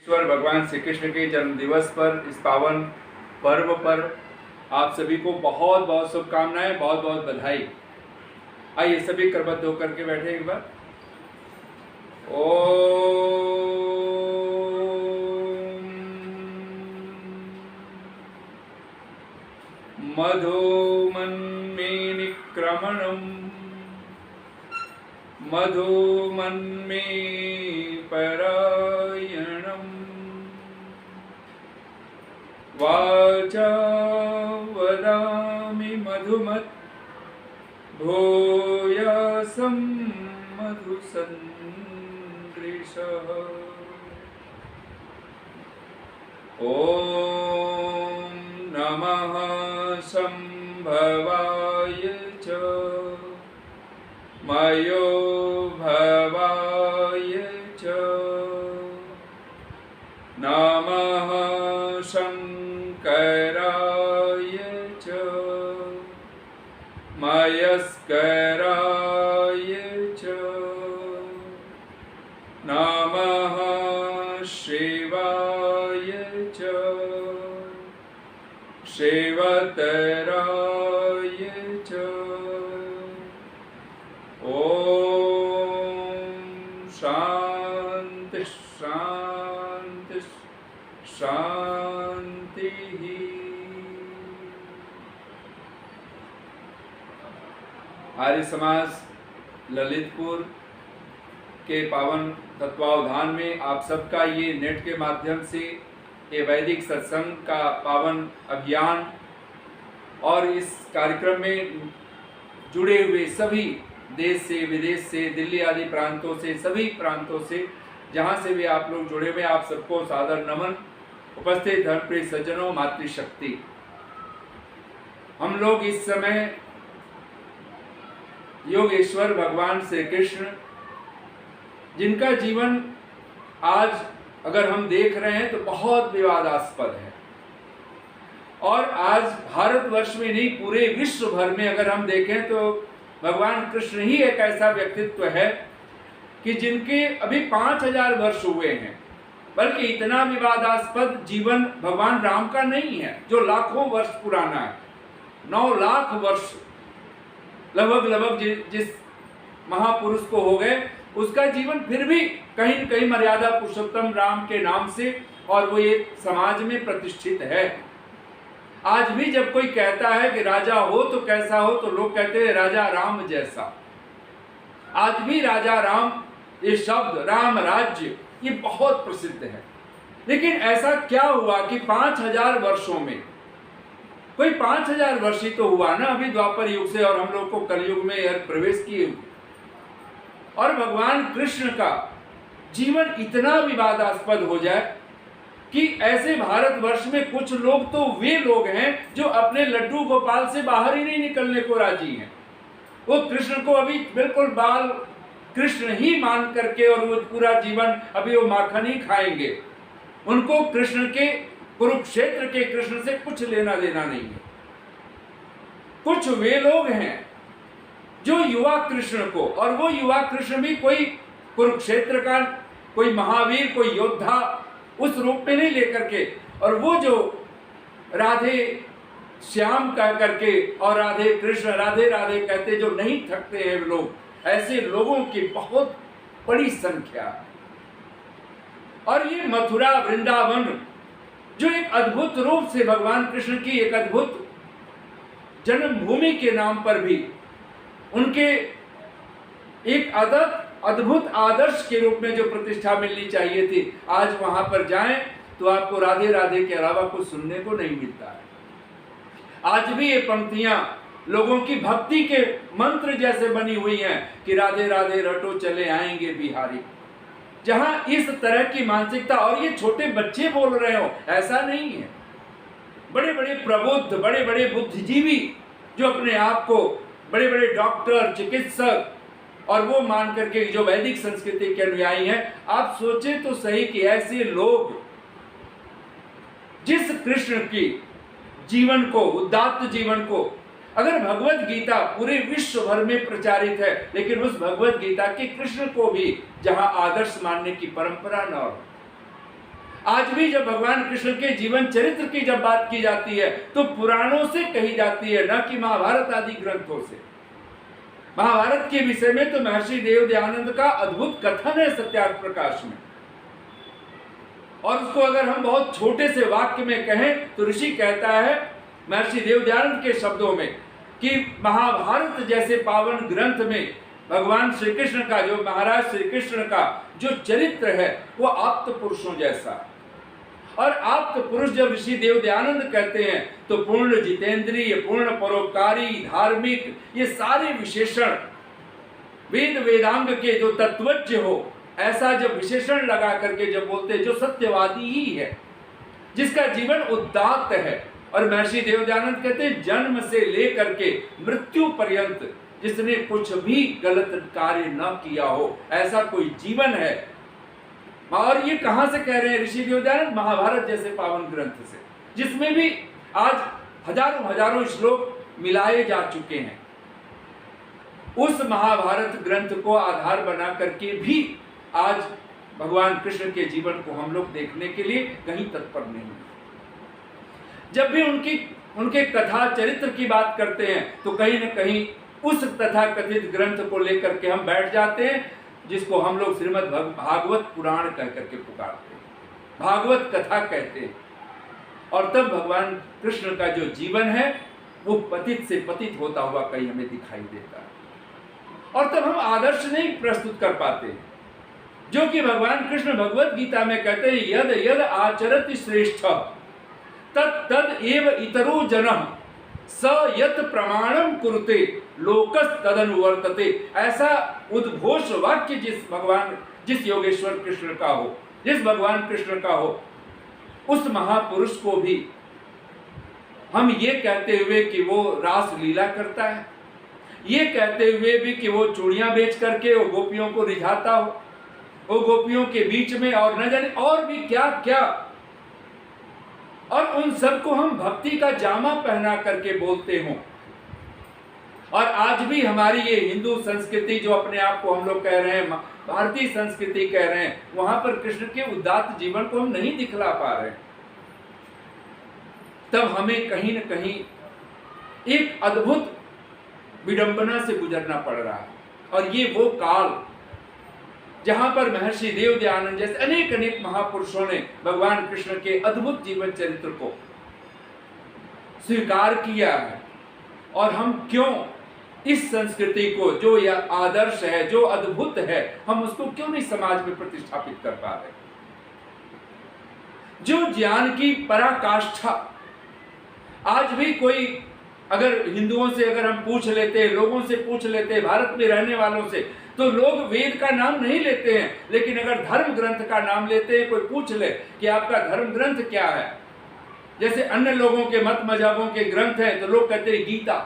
ईश्वर भगवान श्री कृष्ण के जन्म दिवस पर, इस पावन पर्व पर आप सभी को बहुत बहुत शुभकामनाएं, बहुत बहुत बधाई। आइए सभी करबद्ध होकर के बैठे एक बार। ओम मधुमन्मे निक्रमणम् मधुमन्मे परायणम् वाचा वदामि मधुमत् भूयासं मधुसन्दृशः। ॐ नमः संभवाय च मयो भवाय च नमः शंकराय च मयस्कराय च नमः शिवाय च शिवतराय च। ओम शांति शांति शांति। आर्य समाज ललितपुर के पावन तत्वावधान में आप सबका ये नेट के माध्यम से ये वैदिक सत्संग का पावन अभियान और इस कार्यक्रम में जुड़े हुए सभी देश से, विदेश से, दिल्ली आदि प्रांतों से, सभी प्रांतों से जहाँ से भी आप लोग जुड़े हुए, आप सबको सादर नमन। उपस्थित धर्मप्रिय सज्जनों, मातृशक्ति, हम लोग इस समय योगेश्वर भगवान श्री कृष्ण, जिनका जीवन आज अगर हम देख रहे हैं तो बहुत विवादास्पद है, और आज भारतवर्ष में नहीं पूरे विश्व भर में अगर हम देखें तो भगवान कृष्ण ही एक ऐसा व्यक्तित्व है कि जिनके अभी 5000 वर्ष हुए हैं, बल्कि इतना विवादास्पद जीवन भगवान राम का नहीं है जो लाखों वर्ष पुराना है। 9 लाख वर्ष लगभग जिस महापुरुष को हो गए, उसका जीवन फिर भी कहीं न कहीं मर्यादा पुरुषोत्तम राम के नाम से, और वो ये समाज में प्रतिष्ठित है। आज भी जब कोई कहता है कि राजा हो तो कैसा हो, तो लोग कहते हैं राजा राम जैसा। आज भी राजा राम, ये शब्द राम राज्य, ये बहुत प्रसिद्ध है। लेकिन ऐसा क्या हुआ कि 5000 वर्षों में, कोई 5000 वर्ष ही तो हुआ ना अभी द्वापर युग से, और हम लोग को कलयुग में प्रवेश किए हुए, और भगवान कृष्ण का जीवन इतना विवादास्पद हो जाए कि ऐसे भारतवर्ष में कुछ लोग तो वे लोग हैं जो अपने लड्डू गोपाल से बाहर ही नहीं निकलने को राजी हैं। वो कृष्ण को अभी बिल्कुल बाल कृष्ण ही मान करके, और वो पूरा जीवन अभी वो माखन ही खाएंगे। उनको कृष्ण के, कुरुक्षेत्र के कृष्ण से कुछ लेना देना नहीं है। कुछ वे लोग हैं जो युवा कृष्ण को, और वो युवा कृष्ण भी कोई कुरुक्षेत्र का कोई महावीर, कोई योद्धा उस रूप में नहीं लेकर के, और वो जो राधे श्याम कह करके और राधे कृष्ण, राधे राधे कहते जो नहीं थकते हैं लोग, ऐसे लोगों की बहुत बड़ी संख्या। और ये मथुरा वृंदावन जो एक अद्भुत रूप से भगवान कृष्ण की एक अद्भुत जन्मभूमि के नाम पर भी उनके एक अद्भुत आदर्श के रूप में जो प्रतिष्ठा मिलनी चाहिए थी, आज वहां पर जाएं तो आपको राधे राधे के अलावा कुछ सुनने को नहीं मिलता है। आज भी ये पंक्तियां लोगों की भक्ति के मंत्र जैसे बनी हुई हैं कि राधे राधे रटो चले आएंगे बिहारी। जहां इस तरह की मानसिकता, और ये छोटे बच्चे बोल रहे हो, ऐसा नहीं है। बड़े बड़े प्रबुद्ध, बड़े बड़े बुद्धिजीवी जो अपने आप को बड़े बड़े डॉक्टर, चिकित्सक और वो मान करके जो वैदिक संस्कृति के अनुयायी हैं, आप सोचें तो सही कि ऐसे लोग जिस कृष्ण की जीवन को, उदात्त जीवन को, अगर भगवत गीता पूरे विश्व भर में प्रचारित है, लेकिन उस भगवत गीता के कृष्ण को भी जहां आदर्श मानने की परंपरा न हो, आज भी जब भगवान कृष्ण के जीवन चरित्र की जब बात की जाती है तो पुराणों से कही जाती है, न कि महाभारत आदि ग्रंथों से। महाभारत के विषय में तो महर्षि देवदयानंद का अद्भुत कथन है सत्यार्थ प्रकाश में, और उसको अगर हम बहुत छोटे से वाक्य में कहें तो ऋषि कहता है महर्षि देवदयानंद के शब्दों में कि महाभारत जैसे पावन ग्रंथ में भगवान श्री कृष्ण का, जो महाराज श्री कृष्ण का जो चरित्र है वो आप्त पुरुषों जैसा। और आप्त पुरुष जब ऋषि देवदयानंद कहते हैं तो पूर्ण जितेंद्रिय, पूर्ण परोपकारी, धार्मिक, ये सारे विशेषण वेद वेदांग के जो तत्वज्ञ हो, ऐसा जब विशेषण लगा करके जब बोलते हैं, जो सत्यवादी ही है, जिसका जीवन उदात्त है। और महर्षि देवदयानंद कहते हैं जन्म से लेकर के मृत्यु पर्यंत जिसने कुछ भी गलत कार्य न किया हो, ऐसा कोई जीवन है। और ये कहां से कह रहे हैं ऋषि देवदयानंद? महाभारत जैसे पावन ग्रंथ से, जिसमें भी आज हजारों हजारों श्लोक मिलाए जा चुके हैं। उस महाभारत ग्रंथ को आधार बना करके भी आज भगवान कृष्ण के जीवन को हम लोग देखने के लिए कहीं तत्पर नहीं। जब भी उनके कथा चरित्र की बात करते हैं तो कहीं न कहीं उस तथा कथित ग्रंथ को लेकर के हम बैठ जाते हैं, जिसको हम लोग श्रीमद् भागवत पुराण कह करके पुकारते हैं, भागवत कथा कहते हैं। और तब भगवान कृष्ण का जो जीवन है वो पतित से पतित होता हुआ कहीं हमें दिखाई देता है, और तब हम आदर्श नहीं प्रस्तुत कर पाते, जो कि भगवान कृष्ण भगवत गीता में कहते हैं यद यद आचरति श्रेष्ठ तद तद एव इतरो जनः स यत प्रमाणम कुरुते लोकस तदनुवर्तते। ऐसा उद्घोष वाक्य जिस योगेश्वर कृष्ण का हो, जिस भगवान कृष्ण का हो, उस महापुरुष को भी हम ये कहते हुए कि वो रास लीला करता है, ये कहते हुए भी कि वो चूड़ियां बेच करके वो गोपियों को रिझाता हो, वो गोपियों के बीच में और न जाने और भी क्या क्या, और उन सबको हम भक्ति का जामा पहना करके बोलते हों। और आज भी हमारी ये हिंदू संस्कृति जो अपने आप को हम लोग कह रहे हैं भारतीय संस्कृति कह रहे हैं, वहां पर कृष्ण के उदात्त जीवन को हम नहीं दिखला पा रहे। तब हमें कहीं न कहीं एक अद्भुत विडंबना से गुजरना पड़ रहा है। और ये वो काल जहां पर महर्षि देवदयानंद जैसे अनेक अनेक महापुरुषों ने भगवान कृष्ण के अद्भुत जीवन चरित्र को स्वीकार किया है, और हम क्यों इस संस्कृति को, जो यह आदर्श है, जो अद्भुत है, हम उसको क्यों नहीं समाज में प्रतिष्ठापित कर पा रहे? जो ज्ञान की पराकाष्ठा आज भी कोई अगर हिंदुओं से अगर हम पूछ लेते, लोगों से पूछ लेते, भारत में रहने वालों से, तो लोग वेद का नाम नहीं लेते हैं, लेकिन अगर धर्म ग्रंथ का नाम लेते हैं, कोई पूछ ले कि आपका धर्म ग्रंथ क्या है, जैसे अन्य लोगों के मत मजहबों के ग्रंथ हैं, तो लोग कहते हैं गीता,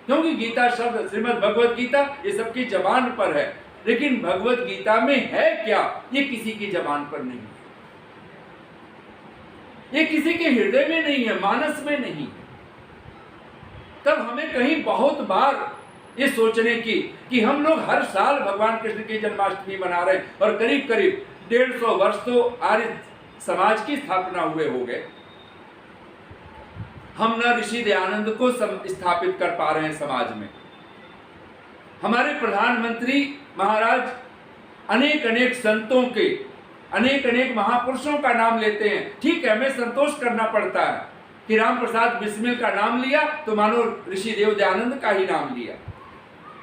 क्योंकि गीता शब्द श्रीमद् भगवत गीता ये सबकी जबान पर है, लेकिन भगवत गीता में है क्या ये किसी की जबान पर नहीं है, ये किसी के हृदय में नहीं है, मानस में नहीं। तब हमें कहीं बहुत बार ये सोचने की कि हम लोग हर साल भगवान कृष्ण की जन्माष्टमी मना रहे हैं, और करीब करीब 150 वर्ष तो आर्य समाज की स्थापना हुए हो गए, हम न ऋषि दयानंद को स्थापित कर पा रहे हैं समाज में। हमारे प्रधानमंत्री महाराज अनेक अनेक संतों के, अनेक अनेक महापुरुषों का नाम लेते हैं, ठीक है, हमें संतोष करना पड़ता है कि राम प्रसाद बिस्मिल का नाम लिया तो मानो ऋषि देवदयानंद का ही नाम लिया,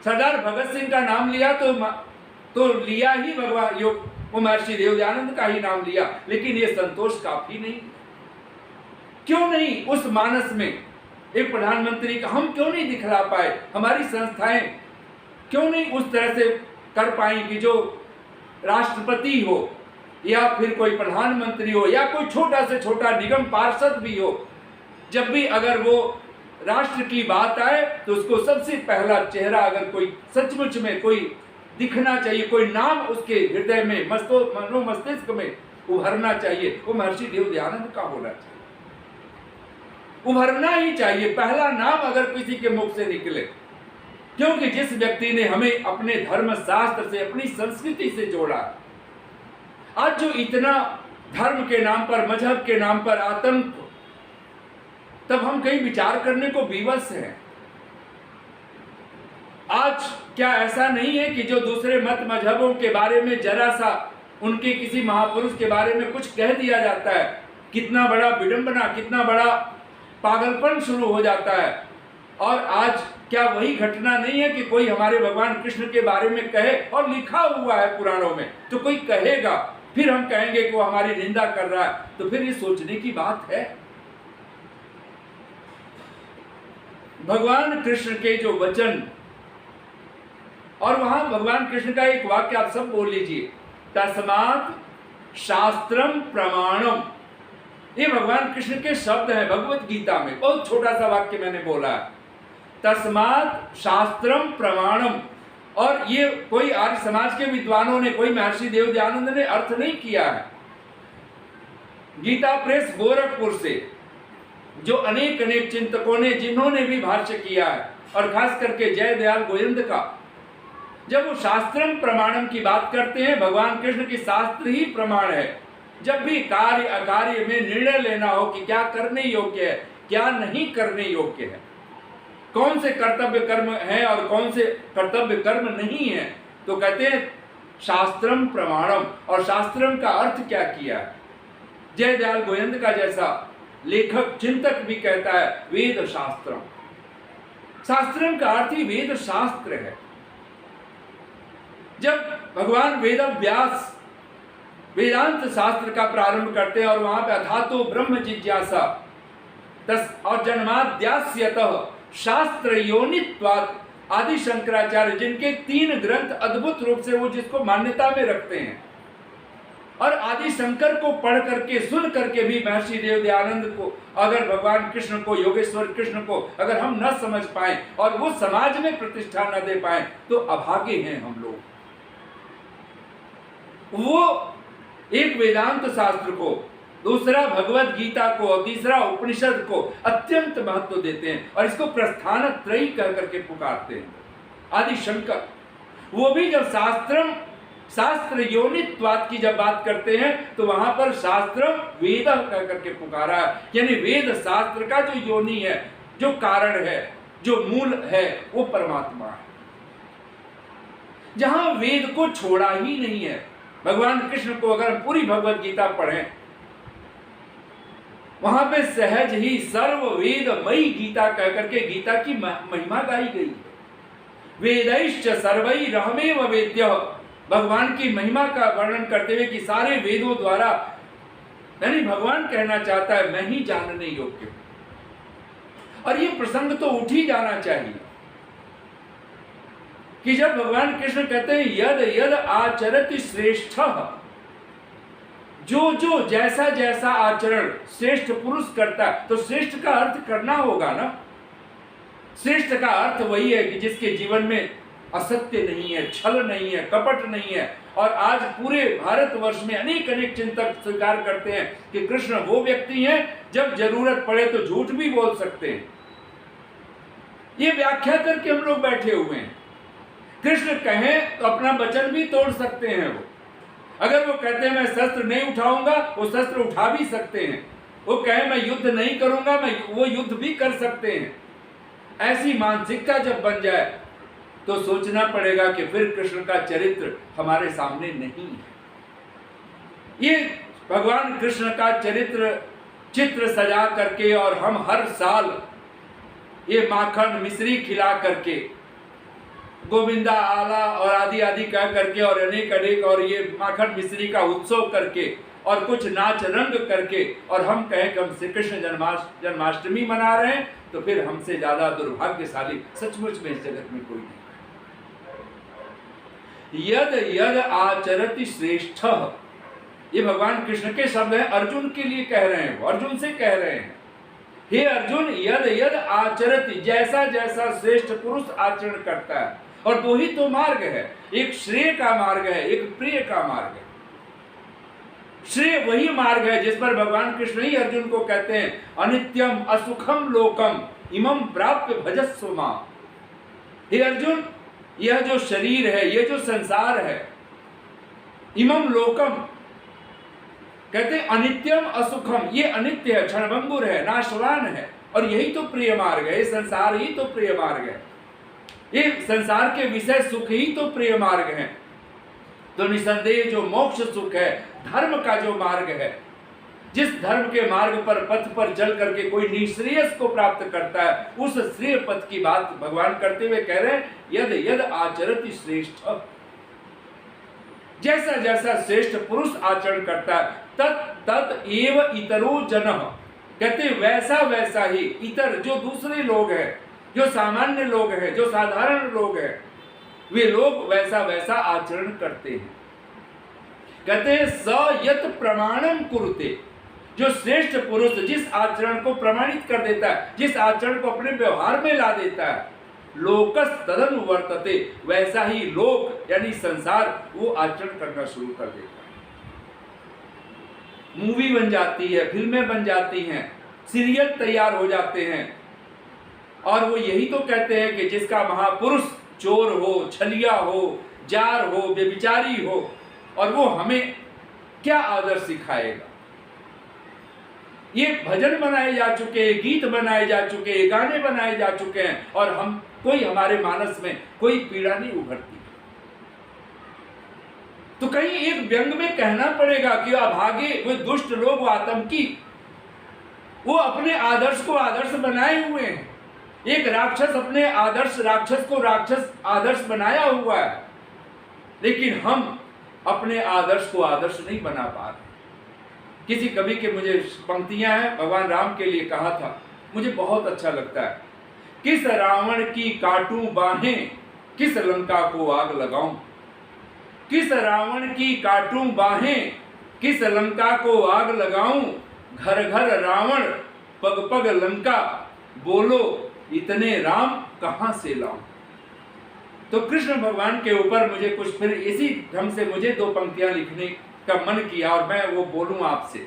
सरदार भगत सिंह का नाम लिया तो लिया ही भगवान वो महर्षि देवदयानंद का ही नाम लिया, लेकिन ये संतोष काफी नहीं। क्यों नहीं उस मानस में एक प्रधानमंत्री का हम क्यों नहीं दिखला पाए? हमारी संस्थाएं क्यों नहीं उस तरह से कर पाई कि जो राष्ट्रपति हो या फिर कोई प्रधानमंत्री हो या कोई छोटा से छोटा निगम पार्षद भी हो, जब भी अगर वो राष्ट्र की बात आए तो उसको सबसे पहला चेहरा अगर कोई सचमुच में कोई दिखना चाहिए, कोई नाम उसके हृदय में मनो मस्तिष्क में उभरना चाहिए, वो महर्षि देवदयानंद का होना चाहिए, उभरना ही चाहिए पहला नाम अगर किसी के मुख से निकले, क्योंकि जिस व्यक्ति ने हमें अपने धर्म शास्त्र से, अपनी संस्कृति से जोड़ा, आज जो इतना धर्म के नाम पर, मजहब के नाम पर आतंक, तब हम कहीं विचार करने को विवश हैं। आज क्या ऐसा नहीं है कि जो दूसरे मत मजहबों के बारे में जरा सा उनके किसी महापुरुष के बारे में कुछ कह दिया जाता है, कितना बड़ा विडंबना, कितना बड़ा पागलपन शुरू हो जाता है। और आज क्या वही घटना नहीं है कि कोई हमारे भगवान कृष्ण के बारे में कहे, और लिखा हुआ है पुराणों में, तो कोई कहेगा, फिर हम कहेंगे कि वो हमारी निंदा कर रहा है, तो फिर ये सोचने की बात है। भगवान कृष्ण के जो वचन, और वहां भगवान कृष्ण का एक वाक्य आप सब बोल लीजिए, तस्मात् शास्त्रम प्रमाणम। ये भगवान कृष्ण के शब्द हैं भगवत गीता में, बहुत छोटा सा वाक्य मैंने बोला है, तस्मात् शास्त्रम प्रमाणम। और ये कोई आर्य समाज के विद्वानों ने, कोई महर्षि देव दयानंद ने अर्थ नहीं किया है। गीता प्रेस गोरखपुर से जो अनेक अनेक चिंतकों ने, जिन्होंने भी भाष्य किया है, और खास करके जय दयाल गोविंद का, जब वो शास्त्रम प्रमाणम की बात करते हैं, भगवान कृष्ण की शास्त्र ही प्रमाण है। जब भी कार्य अकार्य में निर्णय लेना हो कि क्या करने योग्य है, क्या नहीं करने योग्य है, कौन से कर्तव्य कर्म है और कौन से कर्तव्य कर्म नहीं है, तो कहते हैं शास्त्रम प्रमाणम। और शास्त्रम का अर्थ क्या किया है? जय दयाल गोविंद का जैसा लेखक चिंतक भी कहता है, वेद शास्त्रम। शास्त्रम का अर्थ ही वेद शास्त्र है। जब भगवान वेद व्यास वेदांत शास्त्र का प्रारंभ करते हैं, और वहां पे अथातो ब्रह्म जिज्ञासा और जन्माद्यास्यतः शास्त्र योनित्वात् आदि शंकराचार्य, जिनके 3 ग्रंथ अद्भुत रूप से वो जिसको मान्यता में रखते हैं, और आदि शंकर को पढ़ करके, सुन करके भी महर्षि देव दयानंद को, अगर भगवान कृष्ण को, योगेश्वर कृष्ण को अगर हम न समझ पाए और वो समाज में प्रतिष्ठा न दे पाए, तो अभागे हैं हम लोग। वो एक वेदांत शास्त्र को, दूसरा भगवत गीता को, और तीसरा उपनिषद को अत्यंत महत्व देते हैं, और इसको प्रस्थान त्रयी कह करके पुकारते हैं। आदि शंकर वो भी जब शास्त्र योनित्वात् की जब बात करते हैं, तो वहां पर शास्त्रम वेद कह करके पुकारा है, यानी वेद शास्त्र का जो योनि है, जो कारण है, जो मूल है, वो परमात्मा है। जहां वेद को छोड़ा ही नहीं है, भगवान कृष्ण को अगर पूरी भगवत गीता पढ़ें, वहां पे सहज ही सर्व वेदमयी गीता कह करके गीता की महिमा गाई गई है। वेदैश्च सर्वैरहमेव वेद्यः, भगवान की महिमा का वर्णन करते हुए कि सारे वेदों द्वारा, यानी भगवान कहना चाहता है मैं ही जानने योग्य हूं। और ये प्रसंग तो उठ ही जाना चाहिए कि जब भगवान कृष्ण कहते हैं यद यद आचरति श्रेष्ठः, जो जो जैसा जैसा आचरण श्रेष्ठ पुरुष करता है, तो श्रेष्ठ का अर्थ करना होगा ना। श्रेष्ठ का अर्थ वही है कि जिसके जीवन में असत्य नहीं है, छल नहीं है, कपट नहीं है। और आज पूरे भारतवर्ष में अनेक अनेक चिंतक स्वीकार करते हैं कि कृष्ण वो व्यक्ति हैं जब जरूरत पड़े तो झूठ भी बोल सकते हैं। ये व्याख्या करके हम लोग बैठे हुए हैं। कृष्ण कहें तो अपना वचन भी तोड़ सकते हैं। वो अगर वो कहते हैं मैं शस्त्र नहीं उठाऊंगा, वो शस्त्र उठा भी सकते हैं। वो कहें मैं युद्ध नहीं करूंगा, वो युद्ध भी कर सकते हैं। ऐसी मानसिकता जब बन जाए तो सोचना पड़ेगा कि फिर कृष्ण का चरित्र हमारे सामने नहीं है। ये भगवान कृष्ण का चित्र सजा करके, और हम हर साल ये माखन मिश्री खिला करके, गोविंदा आला और आदि आदि कह करके, और अनेक अनेक, और ये माखन मिश्री का उत्सव करके, और कुछ नाच रंग करके, और हम कहें कि हम श्री कृष्ण जन्माष्टमी मना रहे हैं, तो फिर हमसे ज्यादा दुर्भाग्यशाली सचमुच में इस जगत में कोई नहीं। यद यद आचरति श्रेष्ठ, ये भगवान कृष्ण के शब्द हैं, अर्जुन के लिए कह रहे हैं। वो अर्जुन से कह रहे हैं, हे अर्जुन यद यद आचरति, जैसा जैसा श्रेष्ठ पुरुष आचरण करता है। और दो ही तो मार्ग है, एक श्रेय का मार्ग है, एक प्रिय का मार्ग है। श्रेय वही मार्ग है जिस पर भगवान कृष्ण ही अर्जुन को कहते हैं अनित्यम असुखम लोकम इमं प्राप्य भजस्व मां। हे अर्जुन, यह जो शरीर है, यह जो संसार है, इमं लोकम, कहते अनित्यम असुखम, ये अनित्य है, क्षणभंगुर है, नाशवान है, और यही तो प्रिय मार्ग है, संसार ही तो प्रिय मार्ग है, ये संसार के विषय सुख ही तो प्रिय मार्ग है। तो निसंदेह जो मोक्ष सुख है, धर्म का जो मार्ग है, जिस धर्म के मार्ग पर पथ पर चल करके कोई निश्रेयस को प्राप्त करता है, उस श्रेय पथ की बात भगवान करते हुए कह रहे हैं, यद यद आचरति श्रेष्ठ, जैसा जैसा श्रेष्ठ पुरुष आचरण करता है, तत् तत् एव इतरो जनः, कहते वैसा वैसा ही इतर जो दूसरे लोग हैं, जो सामान्य लोग हैं, जो साधारण लोग हैं, वे लोग वैसा वैसा आचरण करते हैं। कहते हैं स यत प्रमाणम कुरुते, जो श्रेष्ठ पुरुष जिस आचरण को प्रमाणित कर देता है, जिस आचरण को अपने व्यवहार में ला देता है, लोकस तदनुवर्तते, वैसा ही लोक यानी संसार वो आचरण करना शुरू कर देता है। मूवी बन जाती है, फिल्में बन जाती हैं, सीरियल तैयार हो जाते हैं, और वो यही तो कहते हैं कि जिसका महापुरुष चोर हो, छलिया हो, जार हो, व्यभिचारी हो, और वो हमें क्या आदर्श सिखाएगा। ये भजन बनाए जा चुके हैं, गीत बनाए जा चुके हैं, गाने बनाए जा चुके हैं, और हम कोई हमारे मानस में कोई पीड़ा नहीं उभरती। तो कहीं एक व्यंग में कहना पड़ेगा कि अभागे वे दुष्ट लोग, वो आतंकी, वो अपने आदर्श को आदर्श बनाए हुए हैं। एक राक्षस अपने राक्षस को राक्षस आदर्श बनाया हुआ है, लेकिन हम अपने आदर्श को आदर्श नहीं बना पा रहे। किसी कवि के मुझे पंक्तियां हैं, भगवान राम के लिए कहा था, मुझे बहुत अच्छा लगता है। किस रावण की काटूं बाहें, किस लंका को आग लगाऊं, किस रावण की काटूं बाहें, किस लंका को आग लगाऊं, घर घर रावण पग पग लंका, बोलो इतने राम कहां से लाऊं। तो कृष्ण भगवान के ऊपर मुझे कुछ फिर इसी ढंग से मुझे दो पंक्तियां लिखने का मन किया, और मैं वो बोलूं आपसे।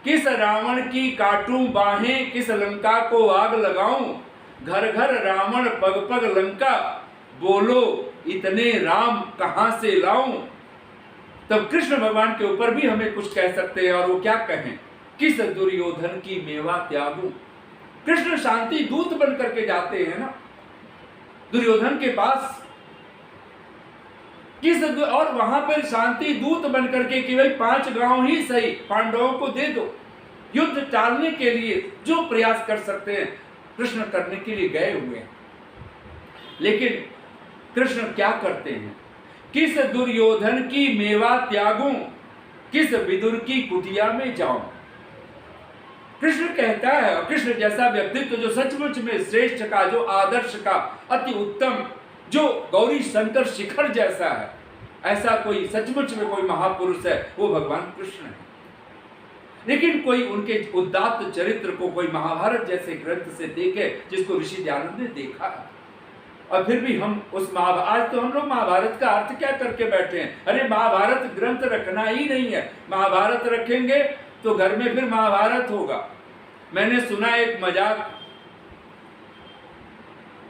किस रावण की काटूं बाहें, किस लंका को आग लगाऊं, घर घर रावण पग पग लंका, बोलो इतने राम कहां से लाऊं। तब कृष्ण भगवान के ऊपर भी हमें कुछ कह सकते हैं, और वो क्या कहें, किस दुर्योधन की मेवा त्यागूं। कृष्ण शांति दूत बन करके जाते हैं ना दुर्योधन के पास, और वहां पर शांति दूत बन करके कि भाई 5 गांव ही सही पांडवों को दे दो, युद्ध टालने के लिए जो प्रयास कर सकते हैं कृष्ण करने के लिए गए हुए हैं। लेकिन कृष्ण क्या करते हैं, किस दुर्योधन की मेवा त्यागूं, किस विदुर की कुटिया में जाऊं। कृष्ण कहता है, और कृष्ण जैसा व्यक्तित्व जो सचमुच में श्रेष्ठ का, जो आदर्श का अति उत्तम, जो गौरी शंकर शिखर जैसा है, ऐसा कोई सचमुच में कोई महापुरुष है वो भगवान कृष्ण है। लेकिन कोई उनके उदात्त चरित्र को कोई महाभारत जैसे ग्रंथ से देखे, जिसको ऋषि दयानंद ने देखा है, और फिर भी हम उस आज तो हम लोग महाभारत का अर्थ क्या करके बैठे हैं, अरे महाभारत ग्रंथ रखना ही नहीं है, महाभारत रखेंगे तो घर में फिर महाभारत होगा। मैंने सुना एक मजाक,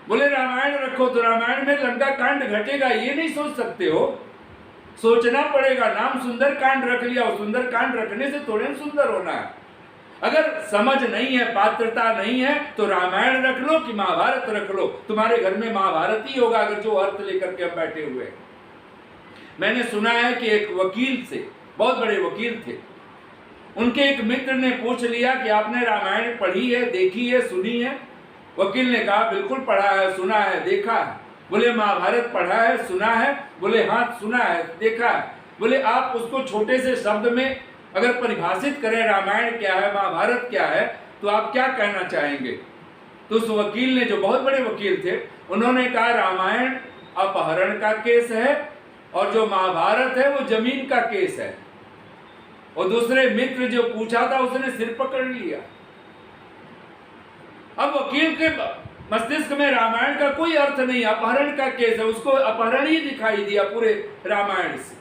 बोले रामायण रखो तो रामायण में लंका कांड घटेगा, ये नहीं सोच सकते हो, सोचना पड़ेगा। नाम सुंदर कांड रख लिया, और सुंदर कांड रखने से थोड़े सुंदर होना है। अगर समझ नहीं है, पात्रता नहीं है, तो रामायण रख लो कि महाभारत रख लो, तुम्हारे घर में महाभारत ही होगा, अगर जो अर्थ लेकर के हम बैठे हुए हैं। मैंने सुना है कि एक वकील से, बहुत बड़े वकील थे, उनके एक मित्र ने पूछ लिया कि आपने रामायण पढ़ी है, देखी है, सुनी है। वकील ने कहा बिल्कुल पढ़ा है, सुना है, देखा है। बोले महाभारत पढ़ा है, सुना है? बोले हाँ सुना है, देखा है। बोले आप उसको छोटे से शब्द में अगर परिभाषित करें, रामायण क्या है, महाभारत क्या है, तो आप क्या कहना चाहेंगे? तो उस वकील ने, जो बहुत बड़े वकील थे, उन्होंने कहा रामायण अपहरण का केस है, और जो महाभारत है वो जमीन का केस है। और दूसरे मित्र जो पूछा था उसने सिर पकड़ लिया। अब वकील के मस्तिष्क में रामायण का कोई अर्थ नहीं, अपहरण का केस है, उसको अपहरण ही दिखाई दिया पूरे रामायण से।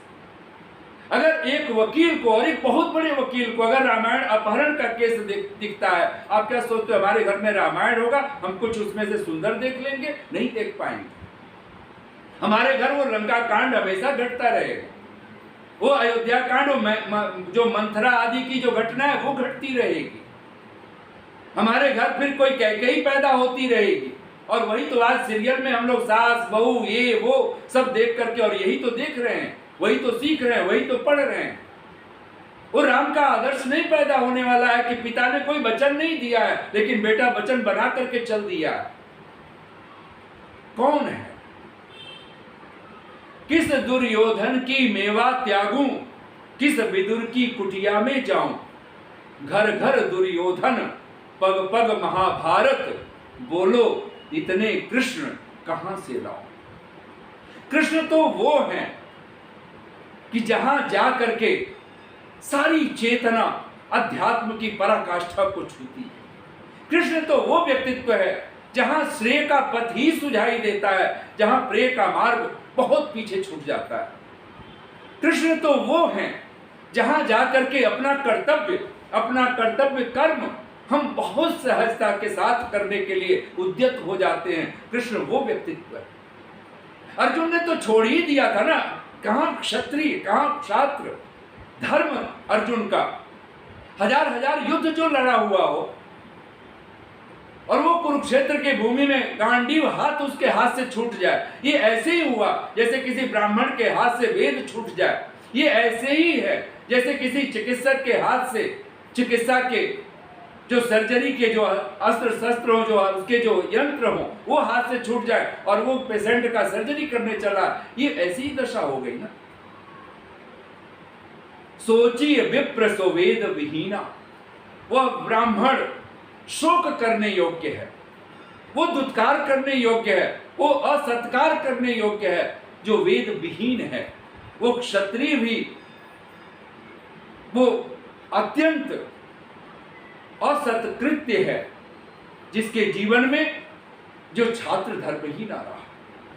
अगर एक वकील को, और एक बहुत बड़े वकील को, अगर रामायण अपहरण का केस दिखता है, आप क्या सोचते हो हमारे घर में रामायण होगा, हम कुछ उसमें से सुंदर देख लेंगे? नहीं देख पाएंगे। हमारे घर वो लंका कांड हमेशा घटता रहेगा। वो अयोध्या कांड जो मंथरा आदि की जो घटना है वो घटती रहेगी। हमारे घर फिर कोई कैकेयी पैदा होती रहेगी। और वही तो आज सीरियल में हम लोग सास बहू ये वो सब देख करके, और यही तो देख रहे हैं, वही तो सीख रहे हैं, वही तो पढ़ रहे हैं। वो राम का आदर्श नहीं पैदा होने वाला है कि पिता ने कोई वचन नहीं दिया है लेकिन बेटा वचन बना करके चल दिया। कौन है? किस दुर्योधन की मेवा त्यागूं, किस विदुर की कुटिया में जाऊं, घर घर दुर्योधन पग पग महाभारत, बोलो इतने कृष्ण कहां से लाऊं। कृष्ण तो वो हैं कि जहां जा करके सारी चेतना अध्यात्म की पराकाष्ठा को छूती है। कृष्ण तो वो व्यक्तित्व है जहां श्रेय का पथ ही सुझाई देता है, जहां प्रेय का मार्ग बहुत पीछे छूट जाता है। कृष्ण तो वो हैं जहां जाकर के अपना कर्तव्य कर्म हम बहुत सहजता के साथ करने के लिए उद्यत हो जाते हैं। कृष्ण वो व्यक्तित्व है। अर्जुन ने तो छोड़ ही दिया था ना, कहां क्षत्रिय कहां क्षात्र, धर्म अर्जुन का हजार युद्ध जो लड़ा हुआ हो, और वो कुरुक्षेत्र के भूमि में गांडीव हाथ उसके हाथ से छूट जाए, ये ऐसे ही हुआ जैसे किसी ब्राह्मण के हाथ से वेद छूट जाए। ये ऐसे ही है जैसे किसी चिकित्सक के हाथ से चिकित्सा के जो सर्जरी के जो अस्त्र शस्त्र हो, जो उसके जो यंत्र हो, वो हाथ से छूट जाए और वो पेशेंट का सर्जरी करने चला। ये ऐसी ही दशा हो गई ना। सोचिए विप्र सो वेद विहीना, वह ब्राह्मण शोक करने योग्य है, वो दुत्कार करने योग्य है, वो असत्कार करने योग्य है जो वेद विहीन है। वो क्षत्रिय भी वो अत्यंत असत्कृत्य है जिसके जीवन में जो छात्र धर्म ही ना रहा,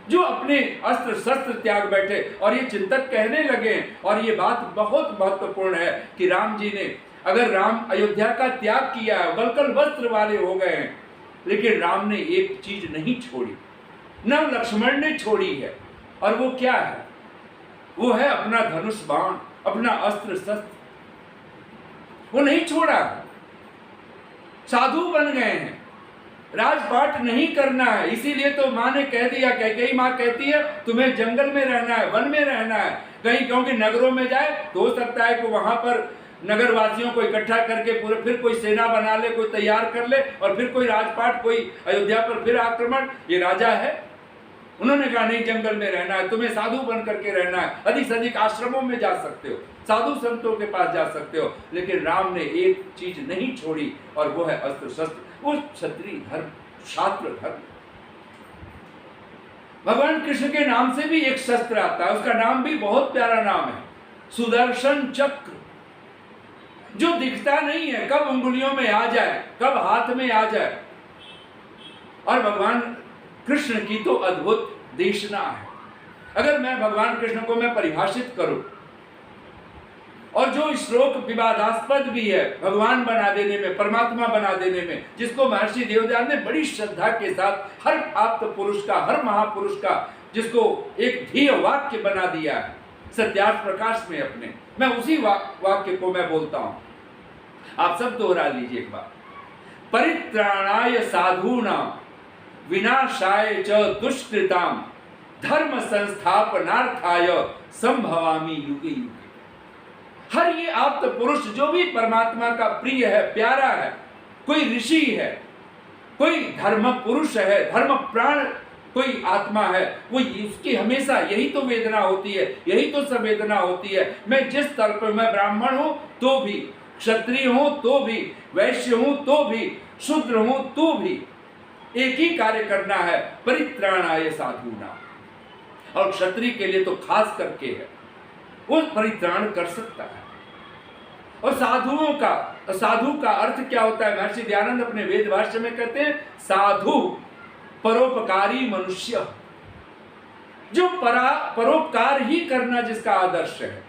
जो अपने अस्त्र शस्त्र त्याग बैठे। और ये चिंतक कहने लगे, और ये बात बहुत महत्वपूर्ण है कि राम जी ने, अगर राम अयोध्या का त्याग किया है, वल्कल वस्त्र वाले हो गए हैं, लेकिन राम ने एक चीज नहीं छोड़ी, न लक्ष्मण ने छोड़ी है। और वो क्या है? वो है अपना धनुष बाण, अपना अस्त्र शस्त्र, वो नहीं छोड़ा। साधु बन गए हैं, राजपाट नहीं करना है। इसीलिए तो माँ ने कह दिया, कैकेयी माँ कहती है तुम्हें जंगल में रहना है, वन में रहना है कहीं, क्योंकि नगरों में जाए तो हो सकता है कि वहां पर नगर वासियों को इकट्ठा करके पूरे फिर कोई सेना बना ले, कोई तैयार कर ले, और फिर कोई राजपाट, कोई अयोध्या पर फिर आक्रमण। ये राजा है। उन्होंने कहा नहीं, जंगल में रहना है, तुम्हें साधु बन करके रहना है। अधिक से अधिक आश्रमों में जा सकते हो, साधु संतों के पास जा सकते हो, लेकिन राम ने एक चीज नहीं छोड़ी, और वो है अस्त्र शस्त्र, वो क्षत्रिय धर्म, छात्र धर्म। भगवान कृष्ण के नाम से भी एक शस्त्र आता है, उसका नाम भी बहुत प्यारा नाम है, सुदर्शन चक्र, जो दिखता नहीं है, कब उंगलियों में आ जाए, कब हाथ में आ जाए। और भगवान कृष्ण की तो अद्भुत देशना है। अगर मैं भगवान कृष्ण को मैं परिभाषित करूं, और जो श्लोक विवादास्पद भी है भगवान बना देने में, परमात्मा बना देने में, जिसको महर्षि देवदयाल ने बड़ी श्रद्धा के साथ हर आप्त पुरुष का, हर महापुरुष का, जिसको एक ध्येय वाक्य बना दिया है सत्यार्थ प्रकाश में अपने, मैं उसी वाक्य को मैं बोलता हूं। आप सब दोहरा लीजिए एक बार। परित्राणाय साधूनां विनाशाय च दुष्कृताम धर्म संस्थापनार्थाय संभवामि युगे युगे। हर ये आप्त पुरुष जो भी परमात्मा का प्रिय है, प्यारा है, कोई ऋषि है, कोई धर्म पुरुष है, धर्म प्राण कोई आत्मा है, वो उसकी हमेशा यही तो वेदना होती है, यही तो संवेदना होती है। मैं जिस स्तर पर, मैं ब्राह्मण हूं तो भी, क्षत्रिय हूं तो भी, वैश्य हूं तो भी, शूद्र हूं तो भी, एक ही कार्य करना है, परित्राणाय साधूनां। और क्षत्रिय के लिए तो खास करके है, वो परित्राण कर सकता है। और साधुओं का, साधु का अर्थ क्या होता है? महर्षि दयानंद अपने वेद भाष्य में कहते हैं, साधु परोपकारी मनुष्य, जो परोपकार ही करना जिसका आदर्श है।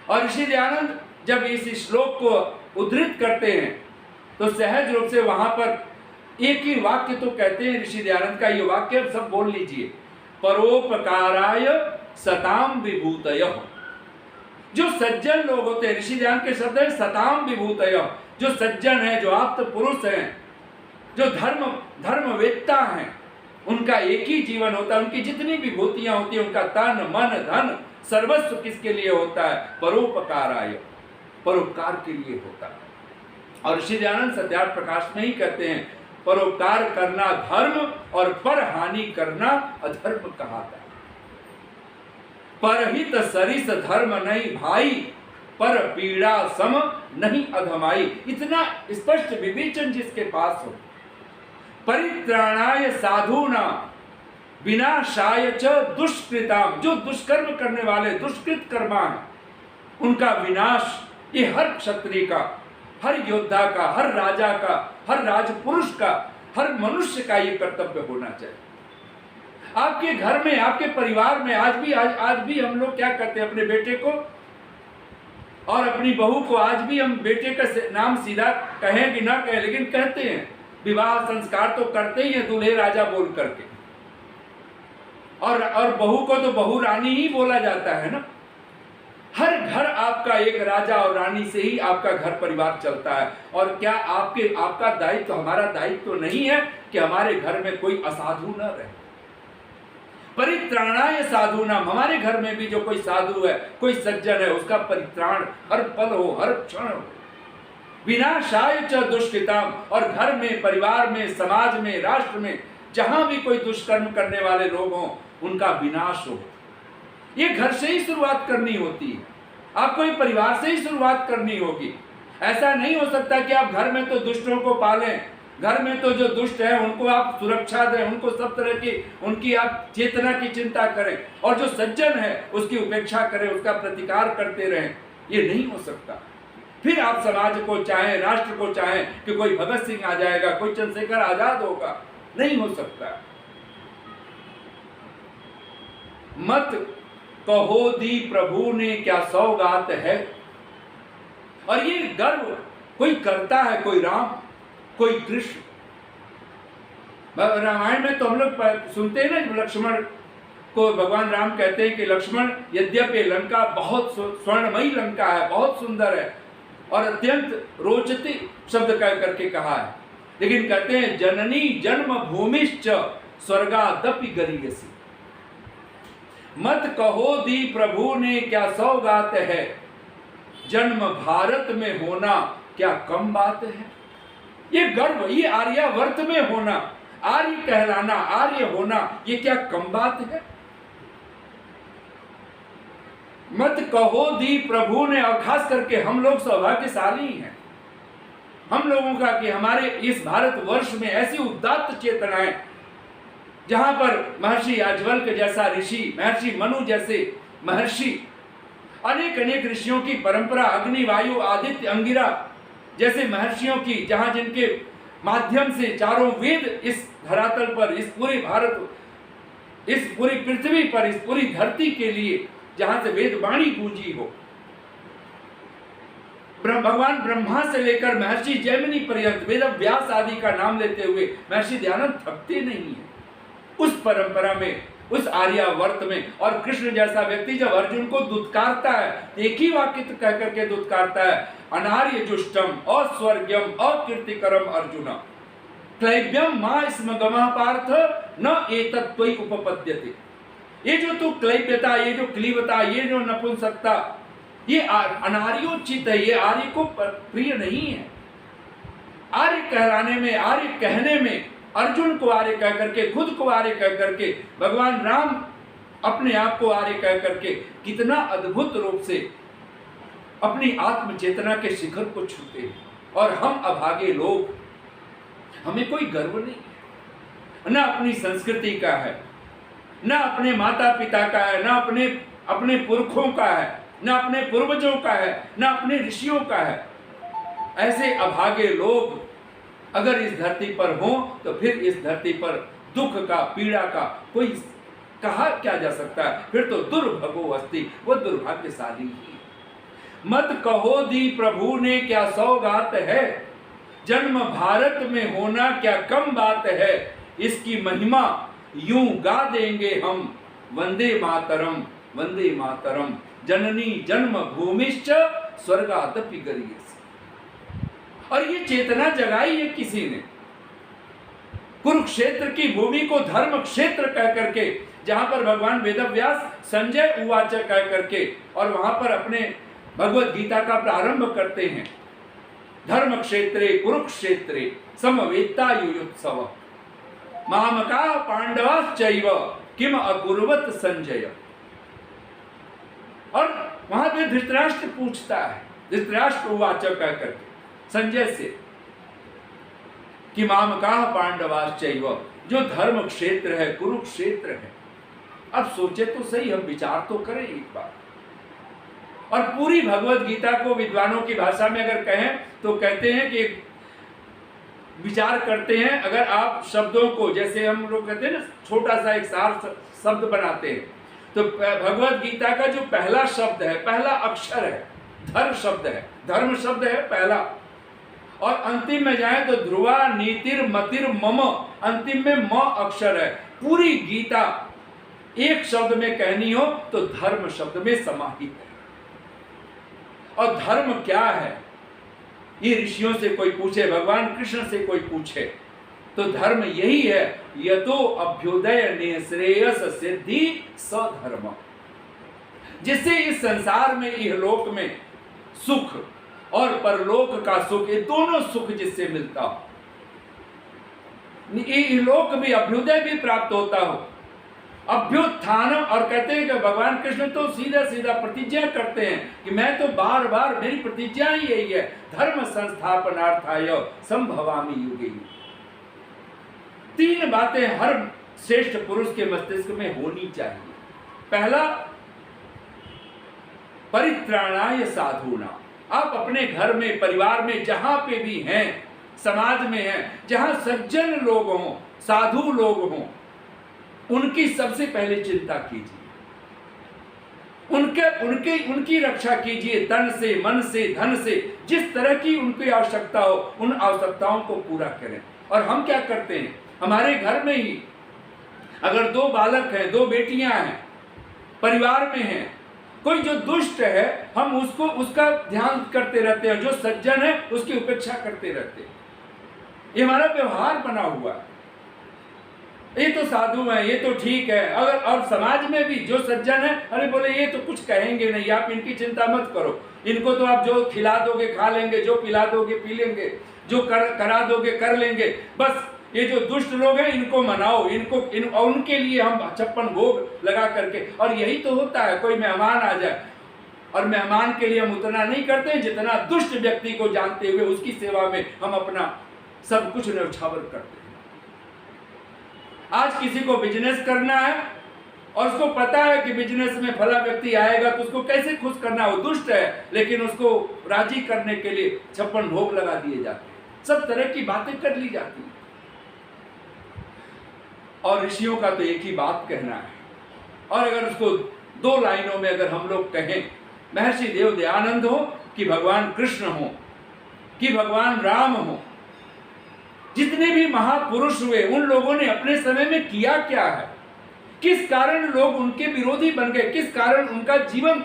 और ऋषि दयानंद जब इस श्लोक को उद्धृत करते हैं तो सहज रूप से वहां पर एक ही वाक्य तो कहते हैं ऋषि दयानंद का, ये वाक्य अब सब बोल लीजिए, परोपकाराय सताम विभूतयः। जो सज्जन लोग होते हैं, ऋषि ध्यान के शब्द है सताम विभूतय, जो सज्जन है, जो आप्त पुरुष हैं, जो धर्मवेत्ता हैं, उनका एक ही जीवन होता है। उनकी जितनी विभूतियां होती हैं, उनका तन मन धन सर्वस्व किसके लिए होता है? परोपकाराय, परोपकार के लिए होता है। और ऋषि दयानंद सत्यार्थ प्रकाश में ही कहते हैं, परोपकार करना धर्म और पर हानि करना अधर्म कहाता है। परहित सरिस धर्म नहीं भाई, पर पीड़ा सम नहीं अधमाई। इतना स्पष्ट विवेचन जिसके पास हो। परित्राणाय साधूना विनाशाय च दुष्कृताम, जो दुष्कर्म करने वाले दुष्कृत कर्मा है, उनका विनाश ये हर क्षत्रिय का, हर योद्धा का, हर राजा का, हर राजपुरुष का, हर मनुष्य का ये कर्तव्य होना चाहिए। आपके घर में, आपके परिवार में आज भी हम लोग क्या करते हैं, अपने बेटे को और अपनी बहू को, आज भी हम बेटे का नाम सीधा कहें कि ना कहें, लेकिन कहते हैं। विवाह संस्कार तो करते ही हैं दूल्हे राजा बोल करके, और बहू को तो बहू रानी ही बोला जाता है ना। हर घर आपका एक राजा और रानी से ही आपका घर परिवार चलता है। और क्या आपका दायित्व, हमारा दायित्व तो नहीं है कि हमारे घर में कोई असाधु न रहे? परित्राणाय साधूनाम, हमारे घर में भी जो कोई साधु है, कोई सज्जन है, उसका परित्राण हर पल हो, हर क्षण हो। विनाशाय च दुष्कृताम, और घर में, परिवार में, समाज में, राष्ट्र में जहां भी कोई दुष्कर्म करने वाले लोग हों, उनका विनाश हो। ये घर से ही शुरुआत करनी होती है, आपको ये परिवार से ही शुरुआत करनी होगी। ऐसा नहीं हो सकता कि आप घर में तो दुष्टों को पालें, घर में तो जो दुष्ट है उनको आप सुरक्षा दें, उनको सब तरह की उनकी आप चेतना की चिंता करें, और जो सज्जन है उसकी उपेक्षा करें, उसका प्रतिकार करते रहें। ये नहीं हो सकता। फिर आप समाज को चाहें, राष्ट्र को चाहें कि कोई भगत सिंह आ जाएगा, कोई चंद्रशेखर आजाद होगा, नहीं हो सकता। मत कहो दी प्रभु ने क्या सौगात है। और ये गर्व कोई करता है, कोई राम, कोई कृष्ण। रामायण में तो हम लोग सुनते हैं ना, लक्ष्मण को भगवान राम कहते हैं कि लक्ष्मण, यद्यपि लंका बहुत स्वर्णमयी लंका है, बहुत सुंदर है और अत्यंत रोचती शब्द कह करके कहा है, लेकिन कहते हैं जननी जन्म भूमिश्च स्वर्गादपि गरीयसी। मत कहो दी प्रभु ने क्या सौगात है, जन्म भारत में होना क्या कम बात है। ये गर्व, ये आर्यावर्त में होना, आर्य कहलाना, आर्य होना, ये क्या कम बात है। मत कहो दी प्रभु ने, और खास करके हम लोग सौभाग्यशाली हैं, हम लोगों का कि हमारे इस भारतवर्ष में ऐसी उदात्त चेतनाएं, जहां पर महर्षि याज्ञवल्क्य जैसा ऋषि, महर्षि मनु जैसे महर्षि, अनेक अनेक ऋषियों की परंपरा, अग्नि वायु आदित्य अंगिरा जैसे महर्षियों की, जहां जिनके माध्यम से चारों वेद इस धरातल पर, इस पूरे भारत, इस पूरी पृथ्वी पर, इस पूरी धरती के लिए जहां से वेद वाणी गूंजी हो। भगवान ब्रह्मा से लेकर महर्षि जैमिनी पर्यंत वेद व्यास आदि का नाम लेते हुए महर्षि दयानंद थकते नहीं है उस परंपरा में, उस आर्यावर्त में। और कृष्ण जैसा व्यक्ति जब अर्जुन को दुत्कारता है, एक ही वाक्य कह करके दुत्कारता है, अनार्य जुष्टम अस्वर्ग्यम अकीर्तिकरम अर्जुन क्लैब्यम मां स्मगमः पार्थ न एतत् त्वयि उपपद्यते। ये जो तू क्लैब्यता, ये जो क्लीवता, ये जो नपुंसकता, ये अनार्योचित है, ये आर्य को प्रिय नहीं है। आर्य कहलाने में, आर्य कहने में, अर्जुन को आर्य कह करके, खुद को आर्य कह करके, भगवान राम अपने आप को आर्य कह करके कितना अद्भुत रूप से अपनी आत्म चेतना के शिखर को छूते हैं। और हम अभागे लोग, हमें कोई गर्व नहीं है, न अपनी संस्कृति का है, न अपने माता पिता का है, न अपने पुरखों का है, न अपने पूर्वजों का है, न अपने ऋषियों का है। ऐसे अभागे लोग अगर इस धरती पर हों तो फिर इस धरती पर दुख का, पीड़ा का कोई कहा क्या जा सकता है। फिर तो दुर्भगो अस्ति, वो दुर्भाग्यशाली ही। मत कहो दी प्रभु ने क्या सौगात है, जन्म भारत में होना क्या कम बात है। इसकी महिमा यूं गा देंगे हम, वंदे मातरम वंदे मातरम। जननी जन्म भूमिश्च स्वर्गादपि गरीयसी। और ये चेतना जगाई है किसी ने। कुरुक्षेत्र की भूमि को धर्म क्षेत्र कह करके, जहां पर भगवान वेदव्यास संजय उवाच कह करके और वहां पर अपने भगवत गीता का प्रारंभ करते हैं। धर्म क्षेत्रे कुरुक्षेत्रे समवेत्ता युयुत्सव मामका पांडवाश्चैव किम अकुर्वत संजय। और वहां पे धृतराष्ट्र पूछता है, धृतराष्ट्र उवाच कह करके संजय से कि मामका पांडवाश्चैव, जो धर्म क्षेत्र है कुरुक्षेत्र है। अब सोचे तो सही, हम विचार तो करें एक बार। और पूरी भगवत गीता को विद्वानों की भाषा में अगर कहें तो कहते हैं कि विचार करते हैं, अगर आप शब्दों को, जैसे हम लोग कहते हैं ना, छोटा सा एक सार शब्द बनाते हैं, तो भगवत गीता का जो पहला शब्द है, पहला अक्षर है, धर्म शब्द है, धर्म शब्द है पहला। और अंतिम में जाए तो ध्रुवा नीतिर मतिर मम, अंतिम में म अक्षर है। पूरी गीता एक शब्द में कहनी हो तो धर्म शब्द में समाहित है। और धर्म क्या है, ये ऋषियों से कोई पूछे, भगवान कृष्ण से कोई पूछे, तो धर्म यही है, यतो अभ्युदय निःश्रेयस सिद्धि सधर्म, जिससे इस संसार में, इहलोक में सुख और परलोक का सुख, ये दोनों सुख जिससे मिलता हो, इहलोक भी अभ्युदय भी प्राप्त होता हो, अभ्युत्थान। और कहते हैं कि भगवान कृष्ण तो सीधा सीधा प्रतिज्ञा करते हैं कि मैं तो बार बार, मेरी प्रतिज्ञा ही यही है, धर्म संस्थापनार्थाय संभवामि युगे युगे। तीन बातें हर श्रेष्ठ पुरुष के मस्तिष्क में होनी चाहिए। पहला, परित्राणाय साधूना। आप अपने घर में, परिवार में, जहां पे भी हैं, समाज में हैं, जहां सज्जन लोग हों, साधु लोग हों, उनकी सबसे पहले चिंता कीजिए, उनकी रक्षा कीजिए, तन से, मन से, धन से, जिस तरह की उनकी आवश्यकता हो उन आवश्यकताओं को पूरा करें। और हम क्या करते हैं, हमारे घर में ही अगर दो बालक हैं, दो बेटियां हैं, परिवार में हैं, कोई जो दुष्ट है हम उसका ध्यान करते रहते हैं, जो सज्जन है उसकी उपेक्षा करते रहते हैं। ये हमारा व्यवहार बना हुआ है, ये तो साधु है, ये तो ठीक है। अगर और समाज में भी जो सज्जन है, अरे बोले ये तो कुछ कहेंगे नहीं, आप इनकी चिंता मत करो, इनको तो आप जो खिला दोगे खा लेंगे, जो पिला दोगे पी लेंगे, जो करा दोगे कर लेंगे, बस ये जो दुष्ट लोग हैं इनको मनाओ, उनके लिए हम 56 भोग लगा करके। और यही तो होता है, कोई मेहमान आ जाए और मेहमान के लिए हम उतना नहीं करते हैं जितना दुष्ट व्यक्ति को जानते हुए उसकी सेवा में हम अपना सब कुछ न्यौछावर करते हैं। आज किसी को बिजनेस करना है और उसको पता है कि बिजनेस में फला व्यक्ति आएगा तो उसको कैसे खुश करना है, वो दुष्ट है, लेकिन उसको राजी करने के लिए 56 भोग लगा दिए जाते हैं, सब तरह की बातें कर ली जाती हैं। और ऋषियों का तो एक ही बात कहना है। और अगर उसको 2 लाइनों में अगर हम लोग कहें, महर्षि देव दयानंद हो कि भगवान कृष्ण हो कि भगवान राम हो, जितने भी महापुरुष हुए उन लोगों ने अपने समय में किया क्या है, किस कारण लोग उनके विरोधी बन गए, किस कारण उनका जीवन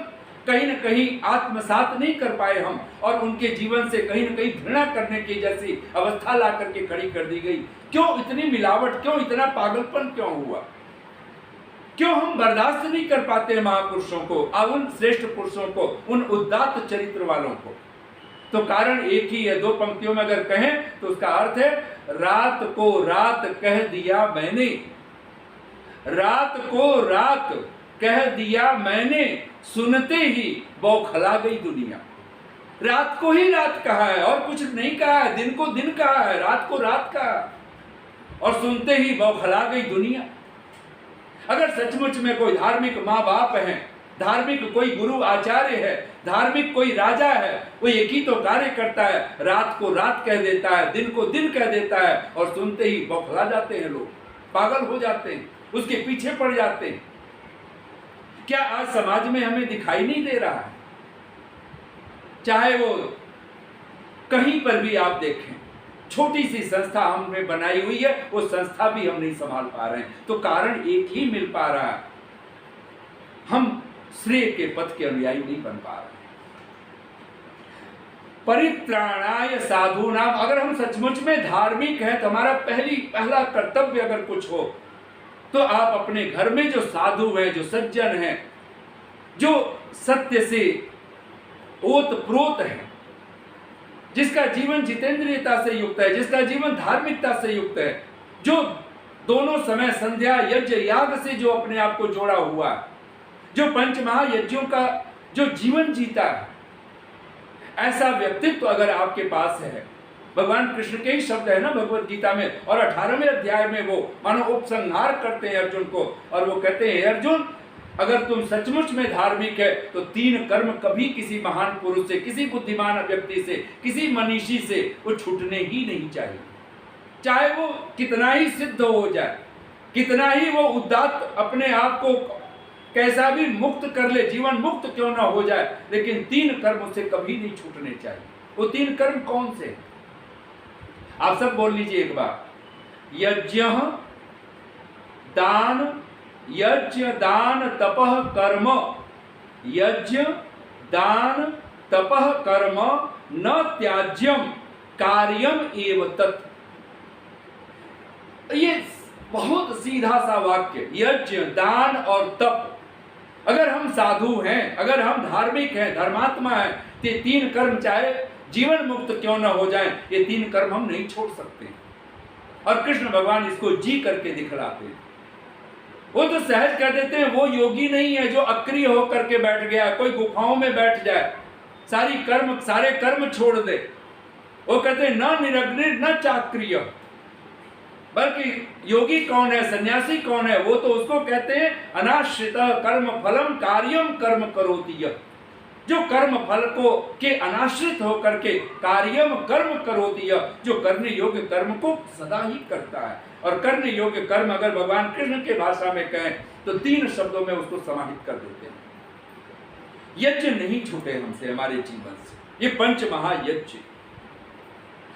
कहीं न कहीं आत्मसात नहीं कर पाए हम, और उनके जीवन से कहीं न कहीं घृणा करने की जैसी अवस्था ला करके खड़ी कर दी गई। क्यों इतनी मिलावट, क्यों इतना पागलपन क्यों हुआ, क्यों हम बर्दाश्त नहीं कर पाते महापुरुषों को, उन श्रेष्ठ पुरुषों को, उन उदात्त चरित्र वालों को? तो कारण एक ही है, 2 पंक्तियों में अगर कहें तो उसका अर्थ है, रात को रात कह दिया मैंने, रात को रात कह दिया मैंने, सुनते ही बौखला गई दुनिया। रात को ही रात कहा है और कुछ नहीं कहा है, दिन को दिन कहा है, रात को रात कहा, और सुनते ही बौखला गई दुनिया। अगर सचमुच में कोई धार्मिक माँ बाप हैं, धार्मिक कोई गुरु आचार्य है, धार्मिक कोई राजा है, वो एक ही तो कार्य करता है, रात को रात कह देता है, दिन को दिन कह देता है, और सुनते ही बौखला जाते हैं लोग, पागल हो जाते हैं, उसके पीछे पड़ जाते हैं। क्या आज समाज में हमें दिखाई नहीं दे रहा है? चाहे वो कहीं पर भी आप देखें, छोटी सी संस्था हमने बनाई हुई है, वो संस्था भी हम नहीं संभाल पा रहे हैं। तो कारण एक ही मिल पा रहा है, हम श्रेय के पथ के अनुयायी नहीं बन पा रहे। परित्राणाय साधूनाम, अगर हम सचमुच में धार्मिक हैं तो हमारा पहला कर्तव्य अगर कुछ हो तो आप अपने घर में जो साधु हैं, जो सज्जन हैं, जो सत्य से ओतप्रोत है, जिसका जीवन जितेंद्रियता से युक्त है, जिसका जीवन धार्मिकता से युक्त है, जो दोनों समय संध्या यज्ञ याग से जो अपने आप को जोड़ा हुआ है, जो पंच महायज्ञों का जो जीवन जीता है, ऐसा व्यक्तित्व अगर आपके पास है, भगवान कृष्ण के ही शब्द है ना भगवत गीता में, और 18वें अध्याय में वो मानो उपसंहार करते हैं अर्जुन को, और वो कहते हैं अर्जुन अगर तुम सचमुच में धार्मिक है तो 3 कर्म कभी किसी महान पुरुष से, किसी बुद्धिमान व्यक्ति से, किसी मनीषी से वो छूटने ही नहीं चाहिए। चाहे वो कितना ही सिद्ध हो जाए, कितना ही वो उदात्त अपने आप को कैसा भी मुक्त कर ले, जीवन मुक्त क्यों ना हो जाए, लेकिन 3 कर्म उससे कभी नहीं छूटने चाहिए। वो 3 कर्म कौन से? आप सब बोल लीजिए एक बार। यज्ञ दान, यज्ञ दान तपः कर्म, यज्ञ दान तपः कर्म न त्याज्यम कार्यम एव तत्। ये बहुत सीधा सा वाक्य, यज्ञ दान और तप। अगर हम साधु हैं, अगर हम धार्मिक हैं, धर्मात्मा हैं, तो 3 कर्म चाहे जीवन मुक्त क्यों ना हो जाए, ये 3 कर्म हम नहीं छोड़ सकते। और कृष्ण भगवान इसको जी करके दिखलाते हैं। वो तो सहज कह देते हैं, वो योगी नहीं है जो अक्रिय होकर के बैठ गया, कोई गुफाओं में बैठ जाए, सारे कर्म छोड़ दे। वो कहते हैं न निरग्नि न चाक्रिय, बल्कि योगी कौन है, सन्यासी कौन है? वो तो उसको कहते हैं अनाश्रित कर्म फलम कार्यम कर्म करोति, जो कर्म फल को के अनाश्रित होकर के कार्यम कर्म करोति, जो करने योग्य कर्म को सदा ही करता है। और करने योग्य कर्म अगर भगवान कृष्ण के भाषा में कहें तो 3 शब्दों में उसको समाहित कर देते हैं। यज्ञ नहीं छूटे हमसे, हमारे जीवन से, ये पंच महायज्ञ।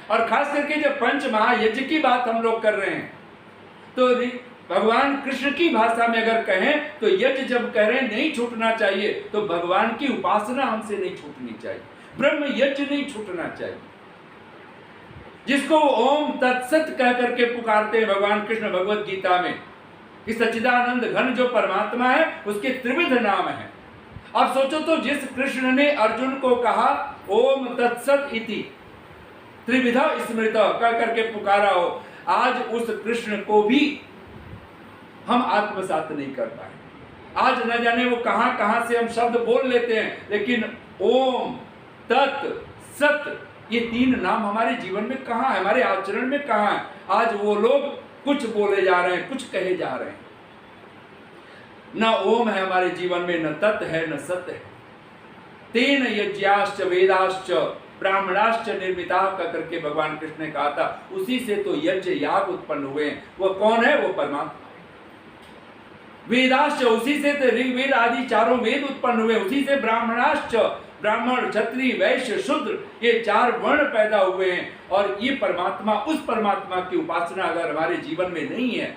और खास करके जब पंच महायज्ञ की बात हम लोग कर रहे हैं तो भगवान कृष्ण की भाषा में अगर कहें तो यज्ञ जब कह रहे हैं नहीं छूटना चाहिए, तो भगवान की उपासना हमसे नहीं छूटनी चाहिए, ब्रह्म यज्ञ नहीं छूटना चाहिए, जिसको ओम तत्सत कह करके पुकारते हैं भगवान कृष्ण भगवत गीता में कि सच्चिदानंद घन जो परमात्मा है उसके त्रिविध नाम है। अब सोचो तो जिस कृष्ण ने अर्जुन को कहा ओम तत्सत इति त्रिविधा स्मृत कह करके पुकारा हो, आज उस कृष्ण को भी हम आत्मसात नहीं कर पाए। आज न जाने वो कहां कहां से हम शब्द बोल लेते हैं, लेकिन ओम तत् सत ये 3 नाम हमारे जीवन में कहां है, हमारे आचरण में कहां है? आज वो लोग कुछ बोले जा रहे हैं, कुछ कहे जा रहे हैं। न ओम है हमारे जीवन में, न तत् है, न सत है। तेन यज्ञाश्च वेदाश्च ब्राह्मणाश्च निर्मिता करके भगवान कृष्ण ने कहा था, उसी से तो यज्ञ याग उत्पन्न हुए हैं। वो कौन है? वो परमात्मा। वेदाश्च, उसी से तो ऋग्वेद आदि 4 वेद उत्पन्न हुए, उसी से ब्राह्मणाश्च, ब्राह्मण क्षत्रिय वैश्य शूद्र ये 4 वर्ण पैदा हुए हैं। और ये परमात्मा, उस परमात्मा की उपासना अगर हमारे जीवन में नहीं है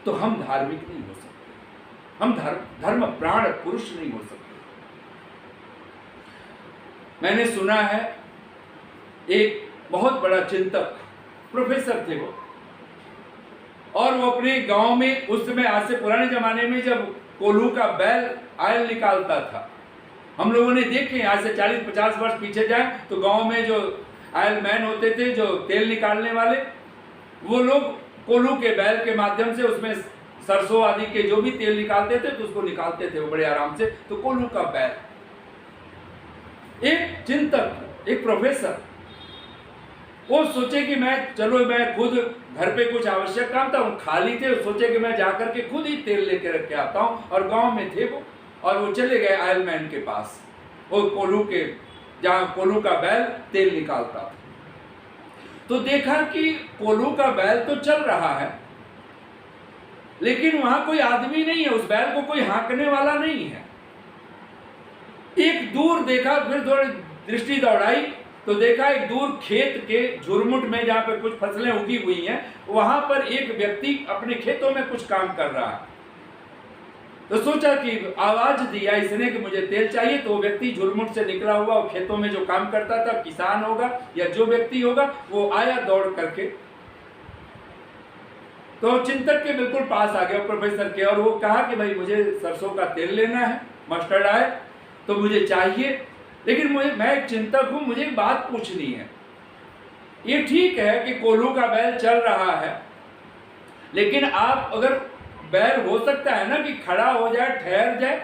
तो हम धार्मिक नहीं हो सकते, हम धर्म प्राण पुरुष नहीं हो सकते। मैंने सुना है एक बहुत बड़ा चिंतक प्रोफेसर थे वो, और वो अपने गांव में उस समय, आज से पुराने जमाने में जब कोल्हू का बैल आयल निकालता था, हम लोगों ने देखे, आज से 40-50 वर्ष पीछे जाए तो गांव में जो आयल मैन होते थे, जो तेल निकालने वाले, वो लोग कोल्हू के बैल के माध्यम से उसमें सरसों आदि के जो भी तेल निकालते थे तो उसको निकालते थे वो बड़े आराम से। तो कोल्हू का बैल, एक चिंतक, एक प्रोफेसर, वो सोचे कि मैं खुद घर पे कुछ आवश्यक काम था, वो खाली थे, सोचे कि मैं जाकर के खुद ही तेल लेके रख के आता हूँ। और गांव में थे वो, और वो चले गए आयल मैन के पास, वो कोल्हू के, जहाँ कोल्हू का बैल तेल निकालता था। तो देखा कि कोल्हू का बैल तो चल रहा है, लेकिन वहां कोई आदमी नहीं है, उस बैल को कोई हाँकने वाला नहीं है। एक दूर देखा, फिर थोड़ी दृष्टि दौड़ाई तो देखा एक दूर खेत के झुरमुट में जहाँ पे कुछ फसलें उगी हुई हैं, वहां पर एक व्यक्ति अपने खेतों में कुछ काम कर रहा है। तो सोचा कि आवाज दिया इसने कि मुझे तेल चाहिए, तो वो व्यक्ति झुरमुट से निकला हुआ, वो खेतों में जो काम करता था, किसान होगा या जो व्यक्ति होगा, वो आया दौड़ करके, तो चिंतक के बिल्कुल पास आ गया प्रोफेसर के, और वो कहा कि भाई मुझे सरसों का तेल लेना है, मस्टर्ड आयल तो मुझे चाहिए, लेकिन मैं एक चिंतक हूं, मुझे एक बात पूछनी है। ये ठीक है कि कोल्हू का बैल चल रहा है, लेकिन आप अगर बैल हो सकता है ना कि खड़ा हो जाए, ठहर जाए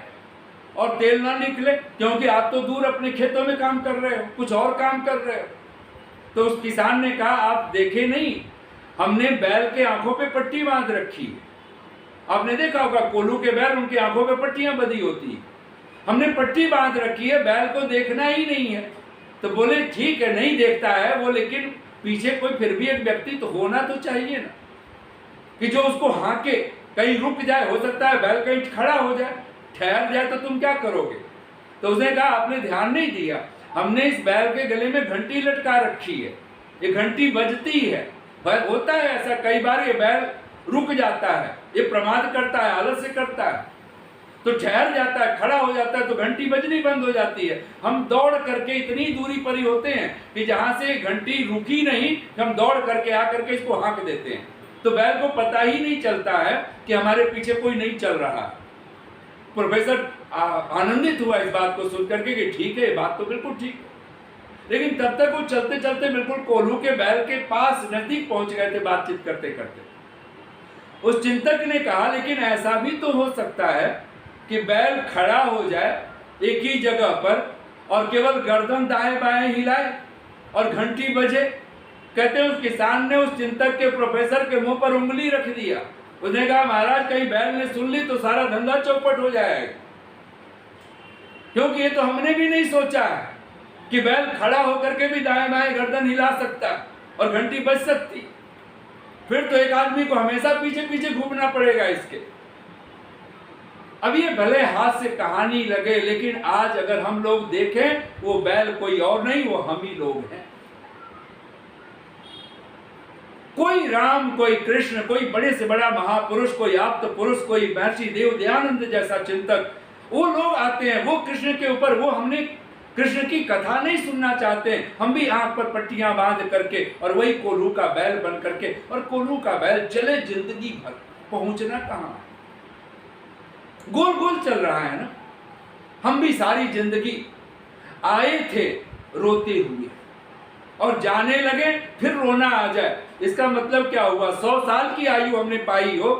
और तेल ना निकले, क्योंकि आप तो दूर अपने खेतों में काम कर रहे हो, कुछ और काम कर रहे हो। तो उस किसान ने कहा, आप देखे नहीं, हमने बैल के आंखों पे पट्टी बांध रखी है। आपने देखा होगा कोल्हू के बैल, उनकी आंखों पे पट्टियां बंधी होती है, हमने पट्टी बांध रखी है, बैल को देखना ही नहीं है। तो बोले ठीक है, नहीं देखता है वो, लेकिन पीछे कोई फिर भी एक व्यक्ति तो होना तो चाहिए ना, कि जो उसको हाके, कहीं रुक जाए, हो सकता है बैल कहीं खड़ा हो जाए, ठहर जाए, तो तुम क्या करोगे। तो उसने कहा आपने ध्यान नहीं दिया, हमने इस बैल के गले में घंटी लटका रखी है, ये घंटी बजती है। होता है ऐसा कई बार, ये बैल रुक जाता है, ये प्रमाद करता है, आलस्य करता है, तो ठहर जाता है, खड़ा हो जाता है, तो घंटी बजनी बंद हो जाती है। हम दौड़ करके इतनी दूरी पर ही होते हैं कि जहां से घंटी रुकी नहीं, हम दौड़ करके आकर के इसको हाँक देते हैं, तो बैल को पता ही नहीं चलता है कि हमारे पीछे कोई नहीं चल रहा। प्रोफेसर आनंदित हुआ इस बात को सुन करके कि ठीक है, ये बात तो बिल्कुल ठीक है। लेकिन तब तक वो चलते चलते बिल्कुल कोल्हू के बैल के पास नजदीक पहुंच गए थे, बातचीत करते करते। उस चिंतक ने कहा लेकिन ऐसा भी तो हो सकता है कि बैल खड़ा हो जाए एक ही जगह पर और केवल गर्दन दाएं बाएं हिलाए और घंटी बजे। कहते हैं उस किसान ने उस चिंतक के, प्रोफेसर के मुंह पर उंगली रख दिया। उसने कहा महाराज कहीं बैल ने सुन ली तो सारा धंधा चौपट हो जाएगा, क्योंकि ये तो हमने भी नहीं सोचा है कि बैल खड़ा होकर के भी दाएं बाएं गर्दन हिला सकता और घंटी बज सकती। फिर तो एक आदमी को हमेशा पीछे पीछे घूमना पड़ेगा इसके। अब ये भले हाथ से कहानी लगे, लेकिन आज अगर हम लोग देखें, वो बैल कोई और नहीं, वो हम ही लोग हैं। कोई राम, कोई कृष्ण, कोई बड़े से बड़ा महापुरुष, कोई आप्त पुरुष, कोई महर्षि देव दयानंद जैसा चिंतक, वो लोग आते हैं, वो कृष्ण के ऊपर, वो हमने कृष्ण की कथा नहीं सुनना चाहते हैं, हम भी आंख पर पट्टियां बांध करके और वही कोल्हू का बैल बन करके, और कोल्हू का बैल चले जिंदगी भर, पहुंचना कहां, गोल गोल चल रहा है ना। हम भी सारी जिंदगी आए थे रोते हुए और जाने लगे फिर रोना आ जाए। इसका मतलब क्या हुआ, 100 साल की आयु हमने पाई हो,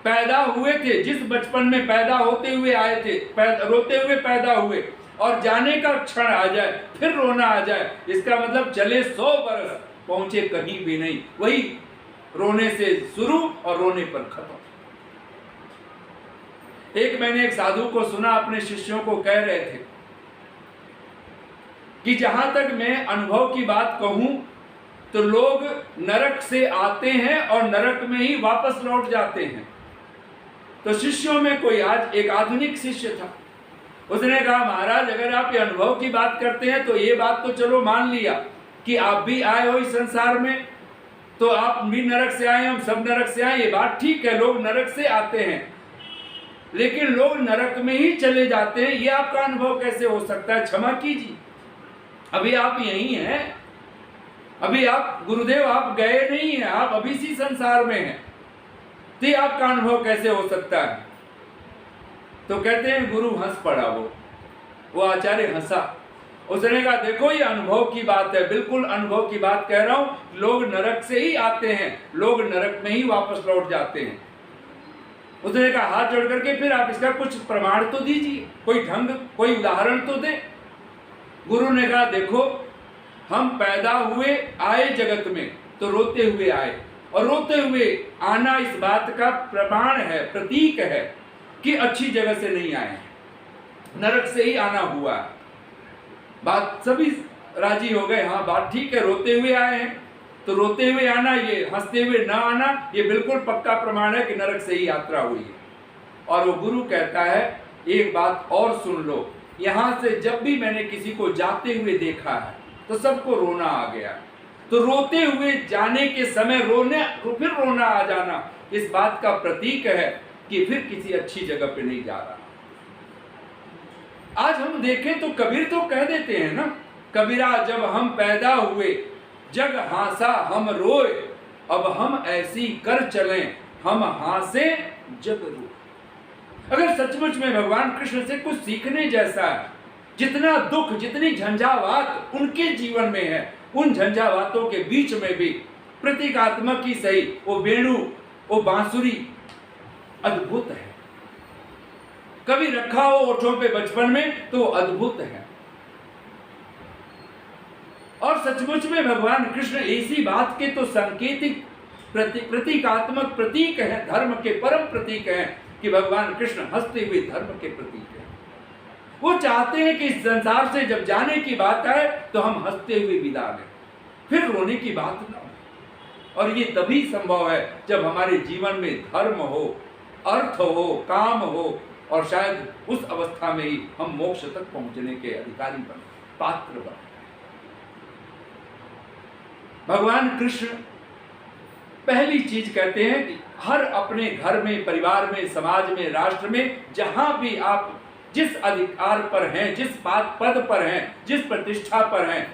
पैदा हुए थे, जिस बचपन में पैदा होते हुए आए थे, रोते हुए पैदा हुए, और जाने का क्षण आ जाए फिर रोना आ जाए। इसका मतलब चले 100 बरस, पहुंचे कहीं भी नहीं, वही रोने से शुरू और रोने पर खत्म। मैंने एक साधु को सुना, अपने शिष्यों को कह रहे थे कि जहां तक मैं अनुभव की बात कहूं तो लोग नरक से आते हैं और नरक में ही वापस लौट जाते हैं। तो शिष्यों में कोई आज एक आधुनिक शिष्य था, उसने कहा महाराज अगर आप ये अनुभव की बात करते हैं तो ये बात तो चलो मान लिया कि आप भी आए हो इस संसार में, तो आप भी नरक से आए, हम सब नरक से आए, ये बात ठीक है, लोग नरक से आते हैं, लेकिन लोग नरक में ही चले जाते हैं, ये आपका अनुभव कैसे हो सकता है। क्षमा कीजिए, अभी आप यही हैं, अभी आप गुरुदेव आप गए नहीं हैं, आप अभी इसी संसार में हैं, तो ये आपका अनुभव कैसे हो सकता है। तो कहते हैं गुरु हंस पड़ा, वो आचार्य हंसा। उसने कहा देखो ये अनुभव की बात है, बिल्कुल अनुभव की बात कह रहा हूं, लोग नरक से ही आते हैं, लोग नरक में ही वापस लौट जाते हैं। उसने कहा हाथ जोड़ करके फिर आप इसका कुछ प्रमाण तो दीजिए, कोई ढंग, कोई उदाहरण तो दे। गुरु ने कहा देखो हम पैदा हुए, आए जगत में तो रोते हुए आए, और रोते हुए आना इस बात का प्रमाण है, प्रतीक है कि अच्छी जगह से नहीं आए, नरक से ही आना हुआ। बात सभी राजी हो गए, हाँ बात ठीक है, रोते हुए आए हैं तो रोते हुए आना, ये हंसते हुए ना आना, ये बिल्कुल पक्का प्रमाण है कि नरक से ही यात्रा हुई है। और वो गुरु कहता है एक बात और सुन लो, यहां से जब भी मैंने किसी को जाते हुए देखा है तो सबको रोना आ गया, तो रोते हुए जाने के समय फिर रोना आ जाना इस बात का प्रतीक है कि फिर किसी अच्छी जगह पे नहीं जा रहा। आज हम देखें तो कबीर तो कह देते हैं ना, कबीरा जब हम पैदा हुए जग हासा हम रोए, अब हम ऐसी कर चलें हम हासे जग रोए। अगर सचमुच में भगवान कृष्ण से कुछ सीखने जैसा है, जितना दुख जितनी झंझावात उनके जीवन में है, उन झंझावातों के बीच में भी प्रतीकात्मक ही सही वो वेणु वो बांसुरी अद्भुत है। कभी रखा हो ओठों पे बचपन में तो अद्भुत है। और सचमुच में भगवान कृष्ण इसी बात के तो सांकेतिक प्रतीकात्मक प्रतीक है, धर्म के परम प्रतीक हैं कि भगवान कृष्ण हंसते हुए धर्म के प्रतीक हैं। वो चाहते हैं कि इस संसार से जब जाने की बात आए तो हम हंसते हुए विदा लें, फिर रोने की बात ना हो। और ये तभी संभव है जब हमारे जीवन में धर्म हो, अर्थ हो, काम हो, और शायद उस अवस्था में ही हम मोक्ष तक पहुंचने के अधिकारी बने, पात्र बने। भगवान कृष्ण पहली चीज कहते हैं कि हर अपने घर में, परिवार में, समाज में, राष्ट्र में, जहां भी आप जिस अधिकार पर हैं, जिस पद पर हैं, जिस प्रतिष्ठा पर हैं,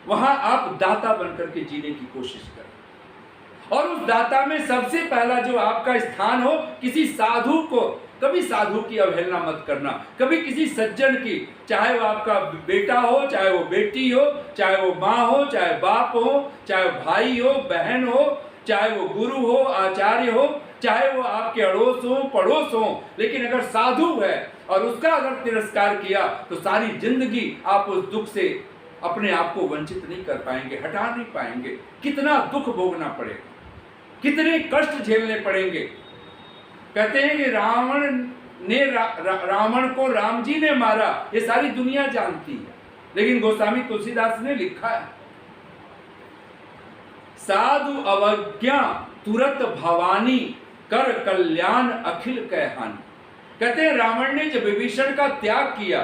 वहां आप दाता बनकर के जीने की कोशिश करें। और उस दाता में सबसे पहला जो आपका स्थान हो, किसी साधु को, कभी साधु की अवहेलना मत करना, कभी किसी सज्जन की, चाहे वो आपका बेटा हो, चाहे वो बेटी हो, चाहे वो माँ हो, चाहे बाप हो, चाहे भाई हो, बहन हो, चाहे वो गुरु हो, आचार्य हो, चाहे वो आपके अड़ोस हो, पड़ोस हो, लेकिन अगर साधु है और उसका अगर तिरस्कार किया तो सारी जिंदगी आप उस दुख से अपने आप को वंचित नहीं कर पाएंगे, हटा नहीं पाएंगे। कितना दुख भोगना पड़ेगा, कितने कष्ट झेलने पड़ेंगे। कहते हैं कि रावण ने रावण को राम जी ने मारा, ये सारी दुनिया जानती है, लेकिन गोस्वामी तुलसीदास ने लिखा है, साधु अवज्ञा तुरत भवानी कर कल्याण अखिल कहहानी। कहते हैं रावण ने जब विभीषण का त्याग किया,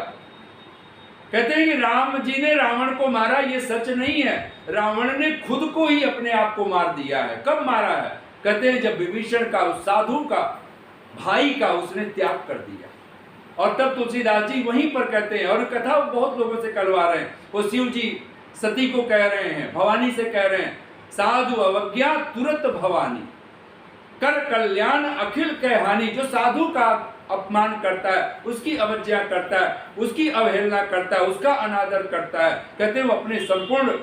कहते हैं कि राम जी ने रावण को मारा, ये सच नहीं है, रावण ने खुद को ही अपने आप को मार दिया है। कब मारा है? कहते हैं जब विभीषण का, उस साधु का, भाई का उसने त्याग कर दिया। और तब तुलसीदास जी वहीं पर कहते हैं, और कथा बहुत लोगों से करवा रहे हैं, वो शिव जी सती को कह रहे हैं, भवानी से कह रहे हैं, साधु अवज्ञा तुरत भवानी कर कल्याण अखिल कहहानी। जो साधु का अपमान करता है, उसकी अवज्ञा करता है, उसकी अवहेलना करता है, उसका अनादर करता है, कहते हैं वो अपने संपूर्ण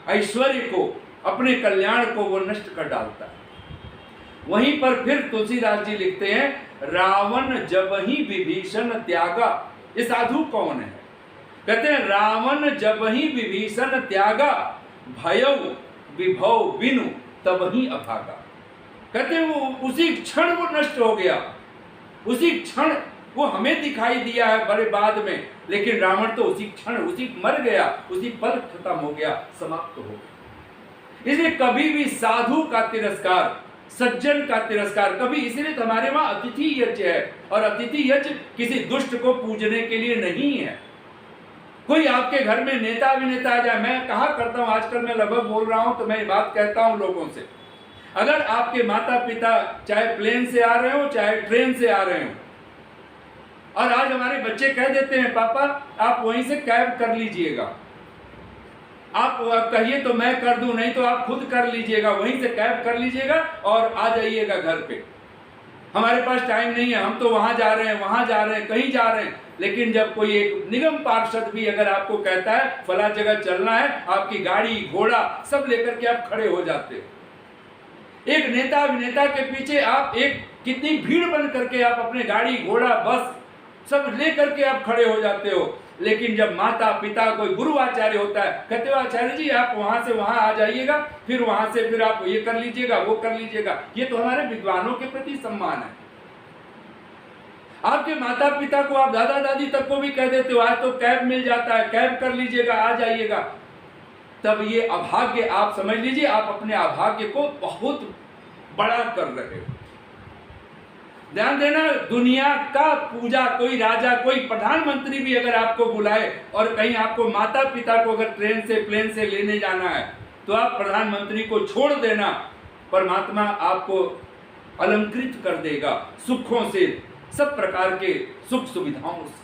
ऐश्वर्य को, अपने कल्याण को वो नष्ट कर डालता है। वहीं पर फिर तुलसीदास जी लिखते हैं, रावण जब ही विभीषण त्यागा। ये साधु कौन है? कहते हैं रावण जब ही विभीषण त्यागा, भयउ विभव बिनु तब ही अभागा। कहते हैं वो उसी क्षण वो नष्ट हो गया, उसी क्षण वो हमें दिखाई दिया है बड़े बाद में, लेकिन रावण तो उसी क्षण उसी मर गया, उसी पल खत्म हो गया, समाप्त हो गया। इसलिए कभी भी साधु का तिरस्कार, सज्जन का तिरस्कार कभी, इसलिए तो हमारे वहां अतिथि यज्ञ है, और अतिथि यज्ञ किसी दुष्ट को पूजने के लिए नहीं है। कोई आपके घर में नेता अभिनेता आ जाए, मैं कहा करता हूं, आजकल मैं लगभग बोल रहा हूं तो मैं बात कहता हूं लोगों से, अगर आपके माता पिता चाहे प्लेन से आ रहे हो चाहे ट्रेन से आ रहे हो, और आज हमारे बच्चे कह देते हैं पापा आप वहीं से कैब कर लीजिएगा, आप कहिए तो मैं कर दूं, नहीं तो आप खुद कर लीजिएगा, वहीं से कैब कर लीजिएगा और आ जाइएगा घर पे, हमारे पास टाइम नहीं है, हम तो वहां जा रहे हैं, वहां जा रहे हैं, कहीं जा रहे हैं। लेकिन जब कोई एक निगम पार्षद भी अगर आपको कहता है फला जगह चलना है, आपकी गाड़ी घोड़ा सब लेकर के आप खड़े हो जाते हो। एक नेता अभिनेता के पीछे आप एक कितनी भीड़ बन करके आप अपने गाड़ी घोड़ा बस सब लेकर के आप खड़े हो जाते हो। लेकिन जब माता पिता कोई गुरु आचार्य होता है, कहते हो आचार्य जी आप वहां से वहां आ जाइएगा, फिर वहां से फिर आप ये कर लीजिएगा, वो कर लीजिएगा। ये तो हमारे विद्वानों के प्रति सम्मान है। आपके माता पिता को आप दादा दादी तक को भी कह देते हो आज तो कैब मिल जाता है, कैब कर लीजिएगा, आ जाइएगा, तब ये अभाग्य आप समझ लीजिए, आप अपने अभाग्य को बहुत बड़ा कर रहे हो। ध्यान देना, दुनिया का पूजा कोई राजा कोई प्रधानमंत्री भी अगर आपको बुलाए और कहीं आपको माता पिता को अगर ट्रेन से प्लेन से लेने जाना है, तो आप प्रधानमंत्री को छोड़ देना, परमात्मा आपको अलंकृत कर देगा सुखों से, सब प्रकार के सुख सुविधाओं से।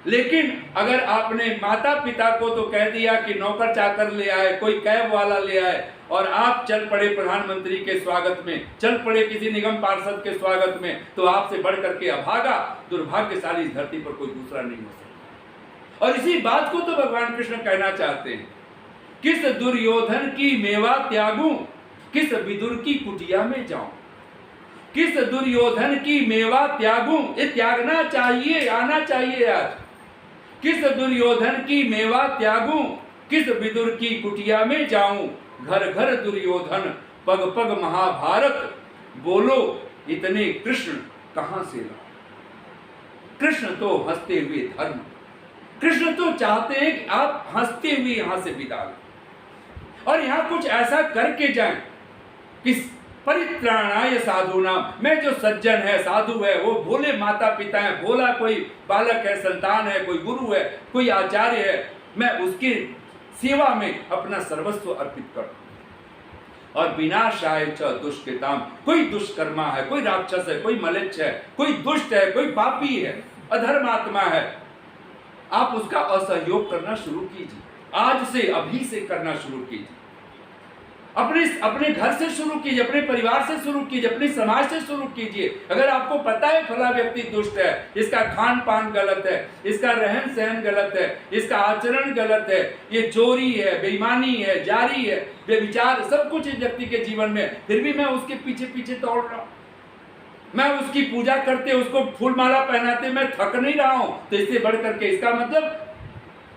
लेकिन अगर आपने माता पिता को तो कह दिया कि नौकर चाकर ले आए, कोई कैब वाला ले आए, और आप चल पड़े प्रधानमंत्री के स्वागत में, चल पड़े किसी निगम पार्षद के स्वागत में, तो आपसे बढ़ करके अभागा दुर्भाग्यशाली इस धरती पर कोई दूसरा नहीं हो सकता। और इसी बात को तो भगवान कृष्ण कहना चाहते हैं, किस दुर्योधन की मेवा त्यागूं, किस विदुर की कुटिया में जाऊं। किस दुर्योधन की मेवा त्यागूं, ये त्यागना चाहिए, आना चाहिए आज। किस दुर्योधन की मेवा त्यागूं, किस विदुर की कुटिया में जाऊं। घर घर दुर्योधन, पग पग महाभारत, बोलो इतने कृष्ण कहां से लाऊं। कृष्ण तो हंसते हुए धर्म, कृष्ण तो चाहते हैं कि आप हंसते हुए यहां से विदा लें और यहां कुछ ऐसा करके जाएं कि परित्राणाय साधूनाम, मैं जो सज्जन है, साधु है, वो भोले माता पिता है, भोला कोई बालक है, संतान है, कोई गुरु है, कोई आचार्य है, मैं उसकी सेवा में अपना सर्वस्व अर्पित करूं। और विनाशाय च दुष्कृताम, कोई दुष्कर्मा है, कोई राक्षस है, कोई मलेच्छ है, कोई दुष्ट है, कोई पापी है, अधर्मात्मा है, आप उसका असहयोग करना शुरू कीजिए। आज से, अभी से करना शुरू कीजिए। अपने घर से शुरू कीजिए, अपने परिवार से शुरू कीजिए, अपने समाज से शुरू कीजिए। अगर आपको पता है फला व्यक्ति दुष्ट है, इसका खान पान गलत है, इसका रहन सहन गलत है, इसका आचरण गलत है, ये चोरी है, बेईमानी है, जारी है, बेविचार, सब कुछ इस व्यक्ति के जीवन में, फिर भी मैं उसके पीछे पीछे दौड़ रहा हूं, मैं उसकी पूजा करते, उसको फूल माला पहनाते मैं थक नहीं रहा हूं, तो इससे बढ़ करके इसका मतलब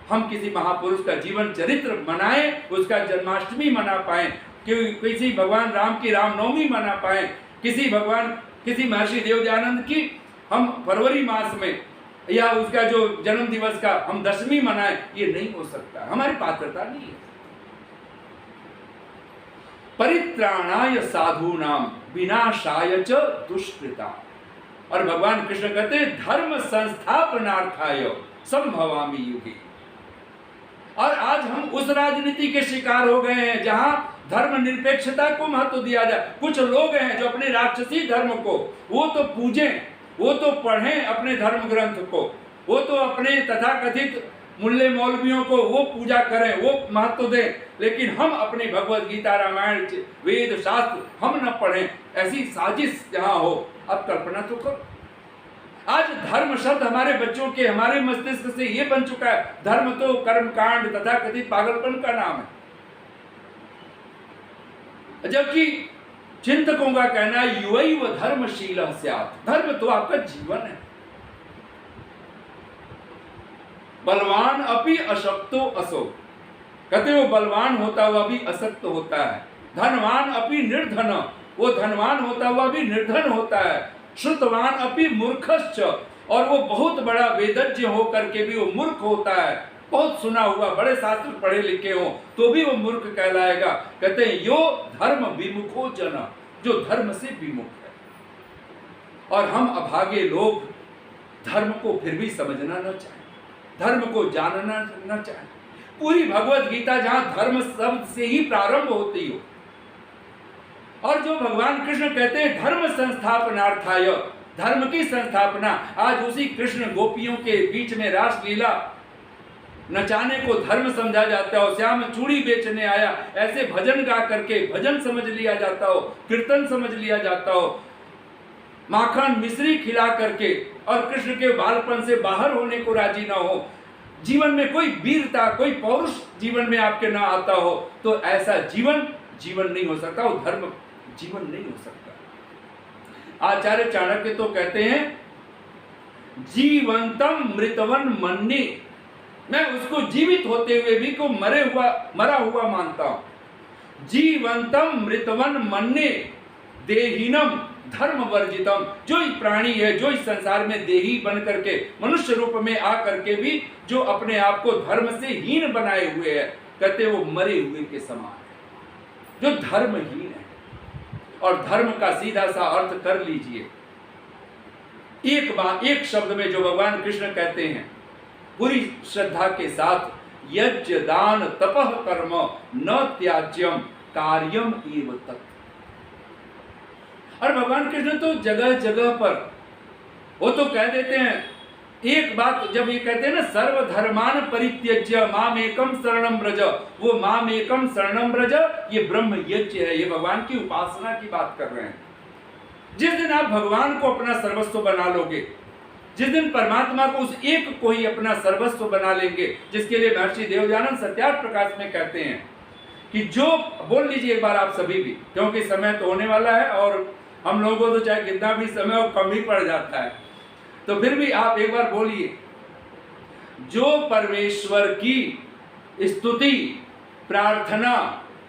हम किसी महापुरुष का जीवन चरित्र मनाएं, उसका जन्माष्टमी मना पाएं, किसी भगवान राम की रामनवमी मना पाएं, किसी महर्षि देवदयानंद की हम फरवरी मास में, या उसका जो जन्म दिवस का हम दशमी मनाएं, ये नहीं हो सकता, हमारी पात्रता नहीं है। परित्राणाय साधूनाम विनाशाय च दुष्कृता। और भगवान कृष्ण कहते हैं धर्म संस्थापनार्थाय संभवामि युगे। और आज हम उस राजनीति के शिकार हो गए हैं जहां धर्म निरपेक्षता को महत्व दिया जाए। कुछ लोग हैं जो अपने राक्षसी धर्म को वो तो पूजें, वो तो पढ़ें अपने धर्म ग्रंथ को, वो तो अपने तथाकथित मुल्ले मौलवियों को वो पूजा करें, वो महत्व दें, लेकिन हम अपनी भगवत गीता, रामायण, वेद, शास्त्र हम न पढ़ें, ऐसी साजिश जहां हो। अब कल्पना तो करो, आज धर्म शब्द हमारे बच्चों के, हमारे मस्तिष्क से ये बन चुका है, धर्म तो कर्मकांड तथा कथित पागलपन का नाम है। जबकि चिंतकों का कहना है युवैव धर्मशीलः स्यात्, धर्म तो आपका जीवन है। बलवान अपि अशक्तो असो, कहते वो बलवान होता हुआ भी अशक्त होता है। धनवान अपि निर्धन, वो धनवान होता हुआ भी निर्धन होता है। श्रुतवान अपि मूर्खश्च, और वो बहुत बड़ा वेदज्ञ हो करके भी वो मूर्ख होता है, बहुत सुना हुआ, बड़े शास्त्र पढ़े लिखे हो तो भी वो मूर्ख कहलाएगा। कहते हैं यो धर्म विमुखो जन, जो धर्म से विमुख है। और हम अभागे लोग धर्म को फिर भी समझना न चाहें, धर्म को जानना न चाहें। पूरी भगवत गीता जहां धर्म शब्द से ही प्रारंभ होती हो, और जो भगवान कृष्ण कहते हैं धर्म संस्थापनार्थाय, धर्म की संस्थापना, आज उसी कृष्ण गोपियों के बीच में रासलीला नचाने को धर्म समझा जाता हो, श्याम चूड़ी बेचने आया ऐसे भजन गा करके भजन समझ लिया जाता हो, कीर्तन समझ लिया जाता हो, माखन मिश्री खिला करके, और कृष्ण के बालपन से बाहर होने को राजी ना हो, जीवन में कोई वीरता, कोई पौरुष जीवन में आपके ना आता हो, तो ऐसा जीवन नहीं हो सकता, वो धर्म जीवन नहीं हो सकता। आचार्य चाणक्य तो कहते हैं जीवंतम मृतवन मन्ये, मैं उसको जीवित होते हुए भी को मरा हुआ मानता हूं। जीवंतम मृतवन मन्ये देहीनम धर्म वर्जितम, जो प्राणी है, जो इस संसार में देही बन करके मनुष्य रूप में आ करके भी जो अपने आप को धर्म से हीन बनाए हुए है, कहते वो मरे हुए के समान है, जो धर्महीन है। और धर्म का सीधा सा अर्थ कर लीजिए, एक शब्द में जो भगवान कृष्ण कहते हैं पूरी श्रद्धा के साथ, यज्ञ दान तपः कर्म न त्याज्यम कार्यम एव तत्। और भगवान कृष्ण तो जगह जगह पर वो तो कह देते हैं एक बात, जब ये कहते हैं ना सर्वधर्मान परित्यज्य माम एकम शरणम व्रज, वो माम एकम शरणम व्रज ये ब्रह्म यज्ञ है, ये भगवान की उपासना की बात कर रहे हैं। जिस दिन आप भगवान को अपना सर्वस्व बना लोगे, जिस दिन परमात्मा को उस एक को ही अपना सर्वस्व बना लेंगे, जिसके लिए महर्षि देवदयानंद सत्यार्थ प्रकाश में कहते हैं कि जो, बोल लीजिए एक बार आप सभी भी, क्योंकि समय तो होने वाला है और हम लोगों को तो चाहे कितना भी समय हो कम ही पड़ जाता है, तो फिर भी आप एक बार बोलिए, जो परमेश्वर की स्तुति प्रार्थना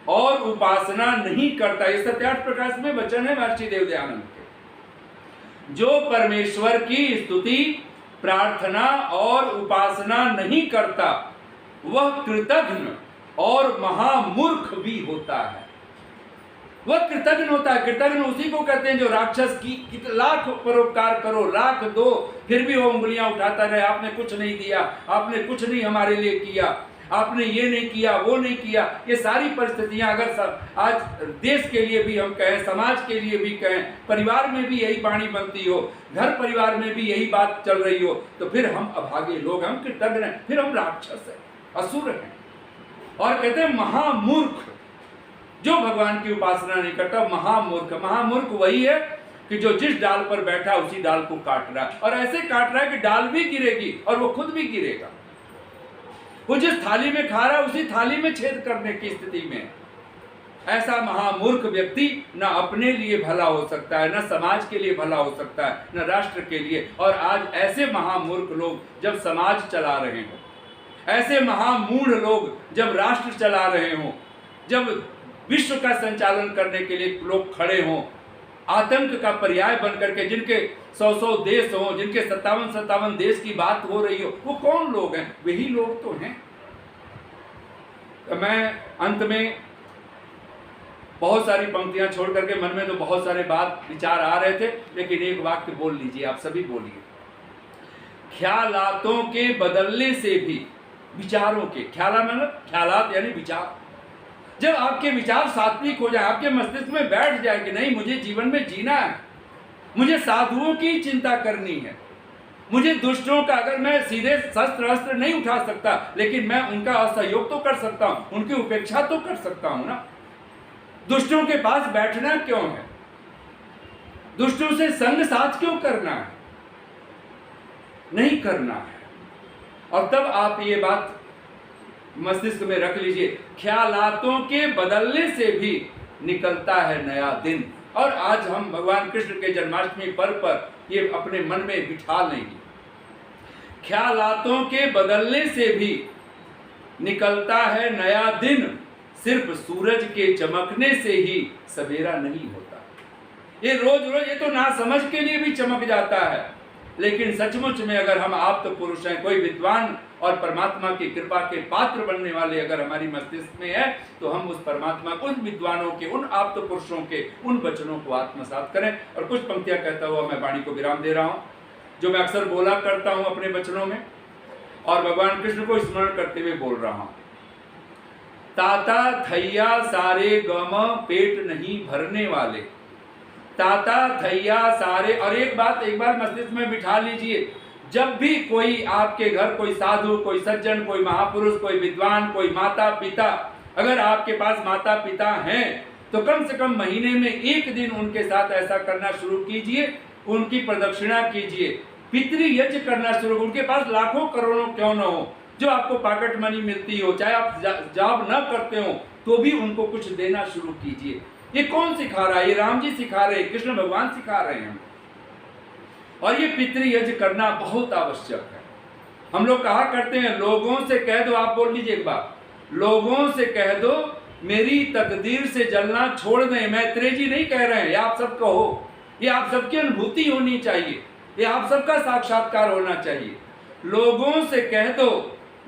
और उपासना नहीं करता, ये सत्यार्थ प्रकाश में वचन है महर्षि देवदयानंद के, जो परमेश्वर की स्तुति प्रार्थना और उपासना नहीं करता वह कृतघ्न और महामूर्ख भी होता है। वह कृतघ्न होता है। कृतघ्न उसी को कहते हैं जो राक्षस की लाख परोपकार करो, लाख दो, फिर भी वो उंगलियां उठाता रहे, आपने कुछ नहीं दिया, आपने कुछ नहीं हमारे लिए किया, आपने ये नहीं किया, वो नहीं किया। ये सारी परिस्थितियां अगर आज देश के लिए भी हम कहें, समाज के लिए भी कहें, परिवार में भी यही वाणी बनती हो, घर परिवार में भी यही बात चल रही हो, तो फिर हम अभागे लोग, हम कृतघ्न हैं, फिर हम राक्षस हैं, असुर हैं। और कहते हैं महामूर्ख, जो भगवान की उपासना नहीं करता महामूर्ख। महामूर्ख वही है कि जो जिस डाल पर बैठा उसी डाल को काट रहा है, और ऐसे काट रहा है कि डाल भी गिरेगी और वो खुद भी गिरेगा। वो जिस थाली में खा रहा है उसी थाली में छेद करने की स्थिति में। ऐसा महामूर्ख व्यक्ति न अपने लिए भला हो सकता है, न समाज के लिए भला हो सकता है, न राष्ट्र के लिए। और आज ऐसे महामूर्ख लोग जब समाज चला रहे हो, ऐसे महामूढ़ लोग जब राष्ट्र चला रहे हो, जब विश्व का संचालन करने के लिए लोग खड़े हों, आतंक का पर्याय बनकर के, जिनके 100 देश हों, जिनके 57 देश की बात हो रही हो, वो कौन लोग हैं? वही लोग तो हैं। मैं अंत में बहुत सारी पंक्तियां छोड़ करके, मन में तो बहुत सारे बात विचार आ रहे थे, लेकिन एक वाक्य बोल लीजिए, आप सभी बोलिए। ख्यालातों के बदलने से भी विचारों के, ख्याला मतलब ख्यालात यानी विचार, जब आपके विचार सात्विक हो जाए, आपके मस्तिष्क में बैठ जाए कि नहीं मुझे जीवन में जीना है, मुझे साधुओं की चिंता करनी है, मुझे दुष्टों का, अगर मैं सीधे शस्त्र अस्त्र नहीं उठा सकता लेकिन मैं उनका असहयोग तो कर सकता हूं, उनकी उपेक्षा तो कर सकता हूं ना। दुष्टों के पास बैठना क्यों है? दुष्टों से संग साथ क्यों करना है? नहीं करना है। और तब आप ये बात मस्तिष्क में रख लीजिए, ख्यालातों के बदलने से भी निकलता है नया दिन। और आज हम भगवान कृष्ण के जन्माष्टमी पर्व पर ये अपने मन में बिठा लेंगे, ख्यालातों के बदलने से भी निकलता है नया दिन, सिर्फ सूरज के चमकने से ही सवेरा नहीं होता। ये रोज रोज ये तो नासमझ के लिए भी चमक जाता है, लेकिन सचमुच में अगर हम आप्त पुरुष हैं, कोई विद्वान और परमात्मा की कृपा के पात्र बनने वाले अगर हमारी मस्तिष्क में है, तो हम उस परमात्मा, उन विद्वानों के, उन आप्त पुरुषों के उन वचनों को आत्मसात करें। और कुछ पंक्तियां कहता हुआ मैं वाणी को विराम दे रहा हूं, जो मैं अक्सर बोला करता हूं अपने वचनों में, और भगवान कृष्ण को स्मरण करते हुए बोल रहा हूं। ताता थैया सारे गम पेट नहीं भरने वाले, ताता थैया सारे। और एक बात एक बार मस्तिष्क में बिठा लीजिए, जब भी कोई आपके घर, कोई साधु, कोई सज्जन, कोई महापुरुष, कोई विद्वान, कोई माता पिता, अगर आपके पास माता पिता हैं तो कम से कम महीने में एक दिन उनके साथ ऐसा करना शुरू कीजिए, उनकी प्रदक्षिणा कीजिए, पितृयज्ञ करना शुरू। उनके पास लाखों करोड़ों क्यों न हो, जो आपको पॉकेट मनी मिलती हो, चाहे आप जॉब न करते हो, तो भी उनको कुछ देना शुरू कीजिए। ये कौन सिखा रहा है? ये राम जी सिखा रहे हैं, कृष्ण भगवान सिखा रहे हैं। और ये पितृयज्ञ करना बहुत आवश्यक है। हम लोग कहा करते हैं, लोगों से कह दो, आप बोल लीजिए एक बार, लोगों से कह दो मेरी तकदीर से जलना छोड़ दें। मैत्रेय जी नहीं कह रहे हैं, ये आप सब कहो, ये आप सबकी अनुभूति होनी चाहिए, ये आप सबका साक्षात्कार होना चाहिए। लोगों से कह दो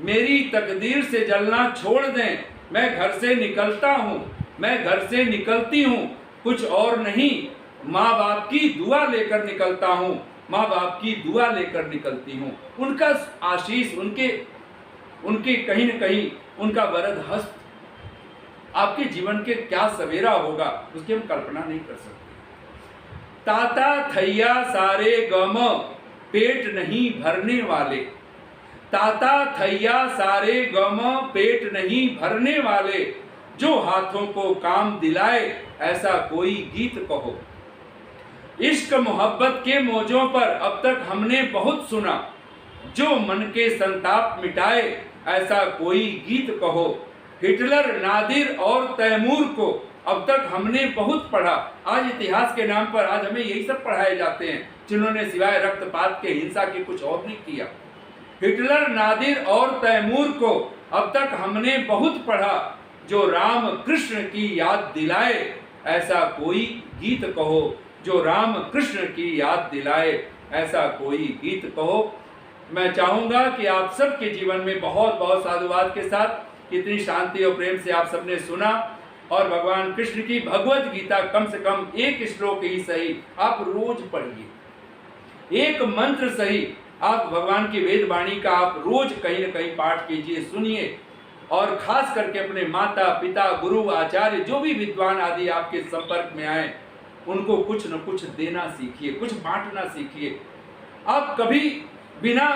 मेरी तकदीर से जलना छोड़ दें, मैं घर से निकलता हूँ, मैं घर से निकलती हूँ, कुछ और नहीं, माँ बाप की दुआ लेकर निकलता हूँ, माँ बाप की दुआ लेकर निकलती हूँ। उनका आशीष, उनके कहीं न कहीं उनका वरद हस्त आपके जीवन के क्या सवेरा होगा, उसकी हम कल्पना नहीं कर सकते। ताता थैया सारे गम पेट नहीं भरने वाले, ताता थैया सारे गम पेट नहीं भरने वाले, जो हाथों को काम दिलाए ऐसा कोई गीत कहो। इश्क मोहब्बत के मौजों पर अब तक हमने बहुत सुना, जो मन के संताप मिटाए ऐसा कोई गीत कहो। हिटलर, नादिर और तैमूर को अब तक हमने बहुत पढ़ा। आज इतिहास के नाम पर आज हमें यही सब पढ़ाए जाते हैं, जिन्होंने सिवाय रक्तपात के, हिंसा के कुछ और नहीं किया। हिटलर, नादिर और तैमूर को अब तक हमने बहुत पढ़ा, जो राम कृष्ण की याद दिलाए ऐसा कोई गीत कहो, जो राम कृष्ण की याद दिलाए ऐसा कोई गीत कहो। मैं चाहूंगा कि आप सबके जीवन में बहुत बहुत साधुवाद के साथ इतनी शांति और प्रेम से आप सबने सुना, और भगवान कृष्ण की भगवत गीता कम से कम एक श्लोक ही सही आप रोज पढ़िए, एक मंत्र सही आप भगवान की वेद वाणी का आप रोज कहीं न कहीं पाठ कीजिए, सुनिए, और खास करके अपने माता पिता, गुरु, आचार्य, जो भी विद्वान आदि आपके संपर्क में आए, उनको कुछ न कुछ देना सीखिए, कुछ बांटना सीखिए। आप कभी बिना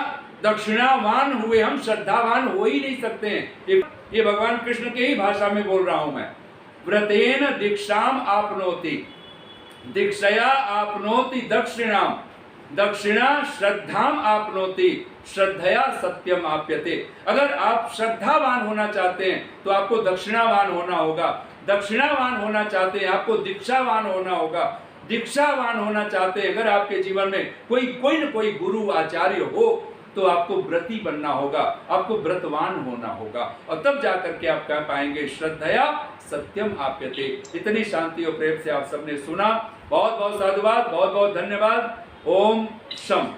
दक्षिणावान हुए हम श्रद्धावान हो ही नहीं सकते हैं। ये भगवान कृष्ण के ही भाषा में बोल रहा हूं मैं। व्रतेन दीक्षाम आपनोति, दीक्षया आपनोति दक्षिणाम, दक्षिणा श्रद्धाम आपनोति, श्रद्धया सत्यम आप्यते। अगर आप श्रद्धावान होना चाहते हैं तो आपको दक्षिणावान होना होगा, दक्षिणावान होना चाहते हैं आपको दीक्षावान होना होगा, दीक्षावान होना चाहते हैं अगर आपके जीवन में कोई न कोई गुरु आचार्य हो तो आपको व्रती बनना होगा, आपको व्रतवान होना होगा, और तब जाकर के आप कह पाएंगे श्रद्धया सत्यम आप्यते। इतनी शांति और प्रेम से आप सबने सुना, बहुत बहुत साधुवाद, बहुत बहुत धन्यवाद। ओम शम।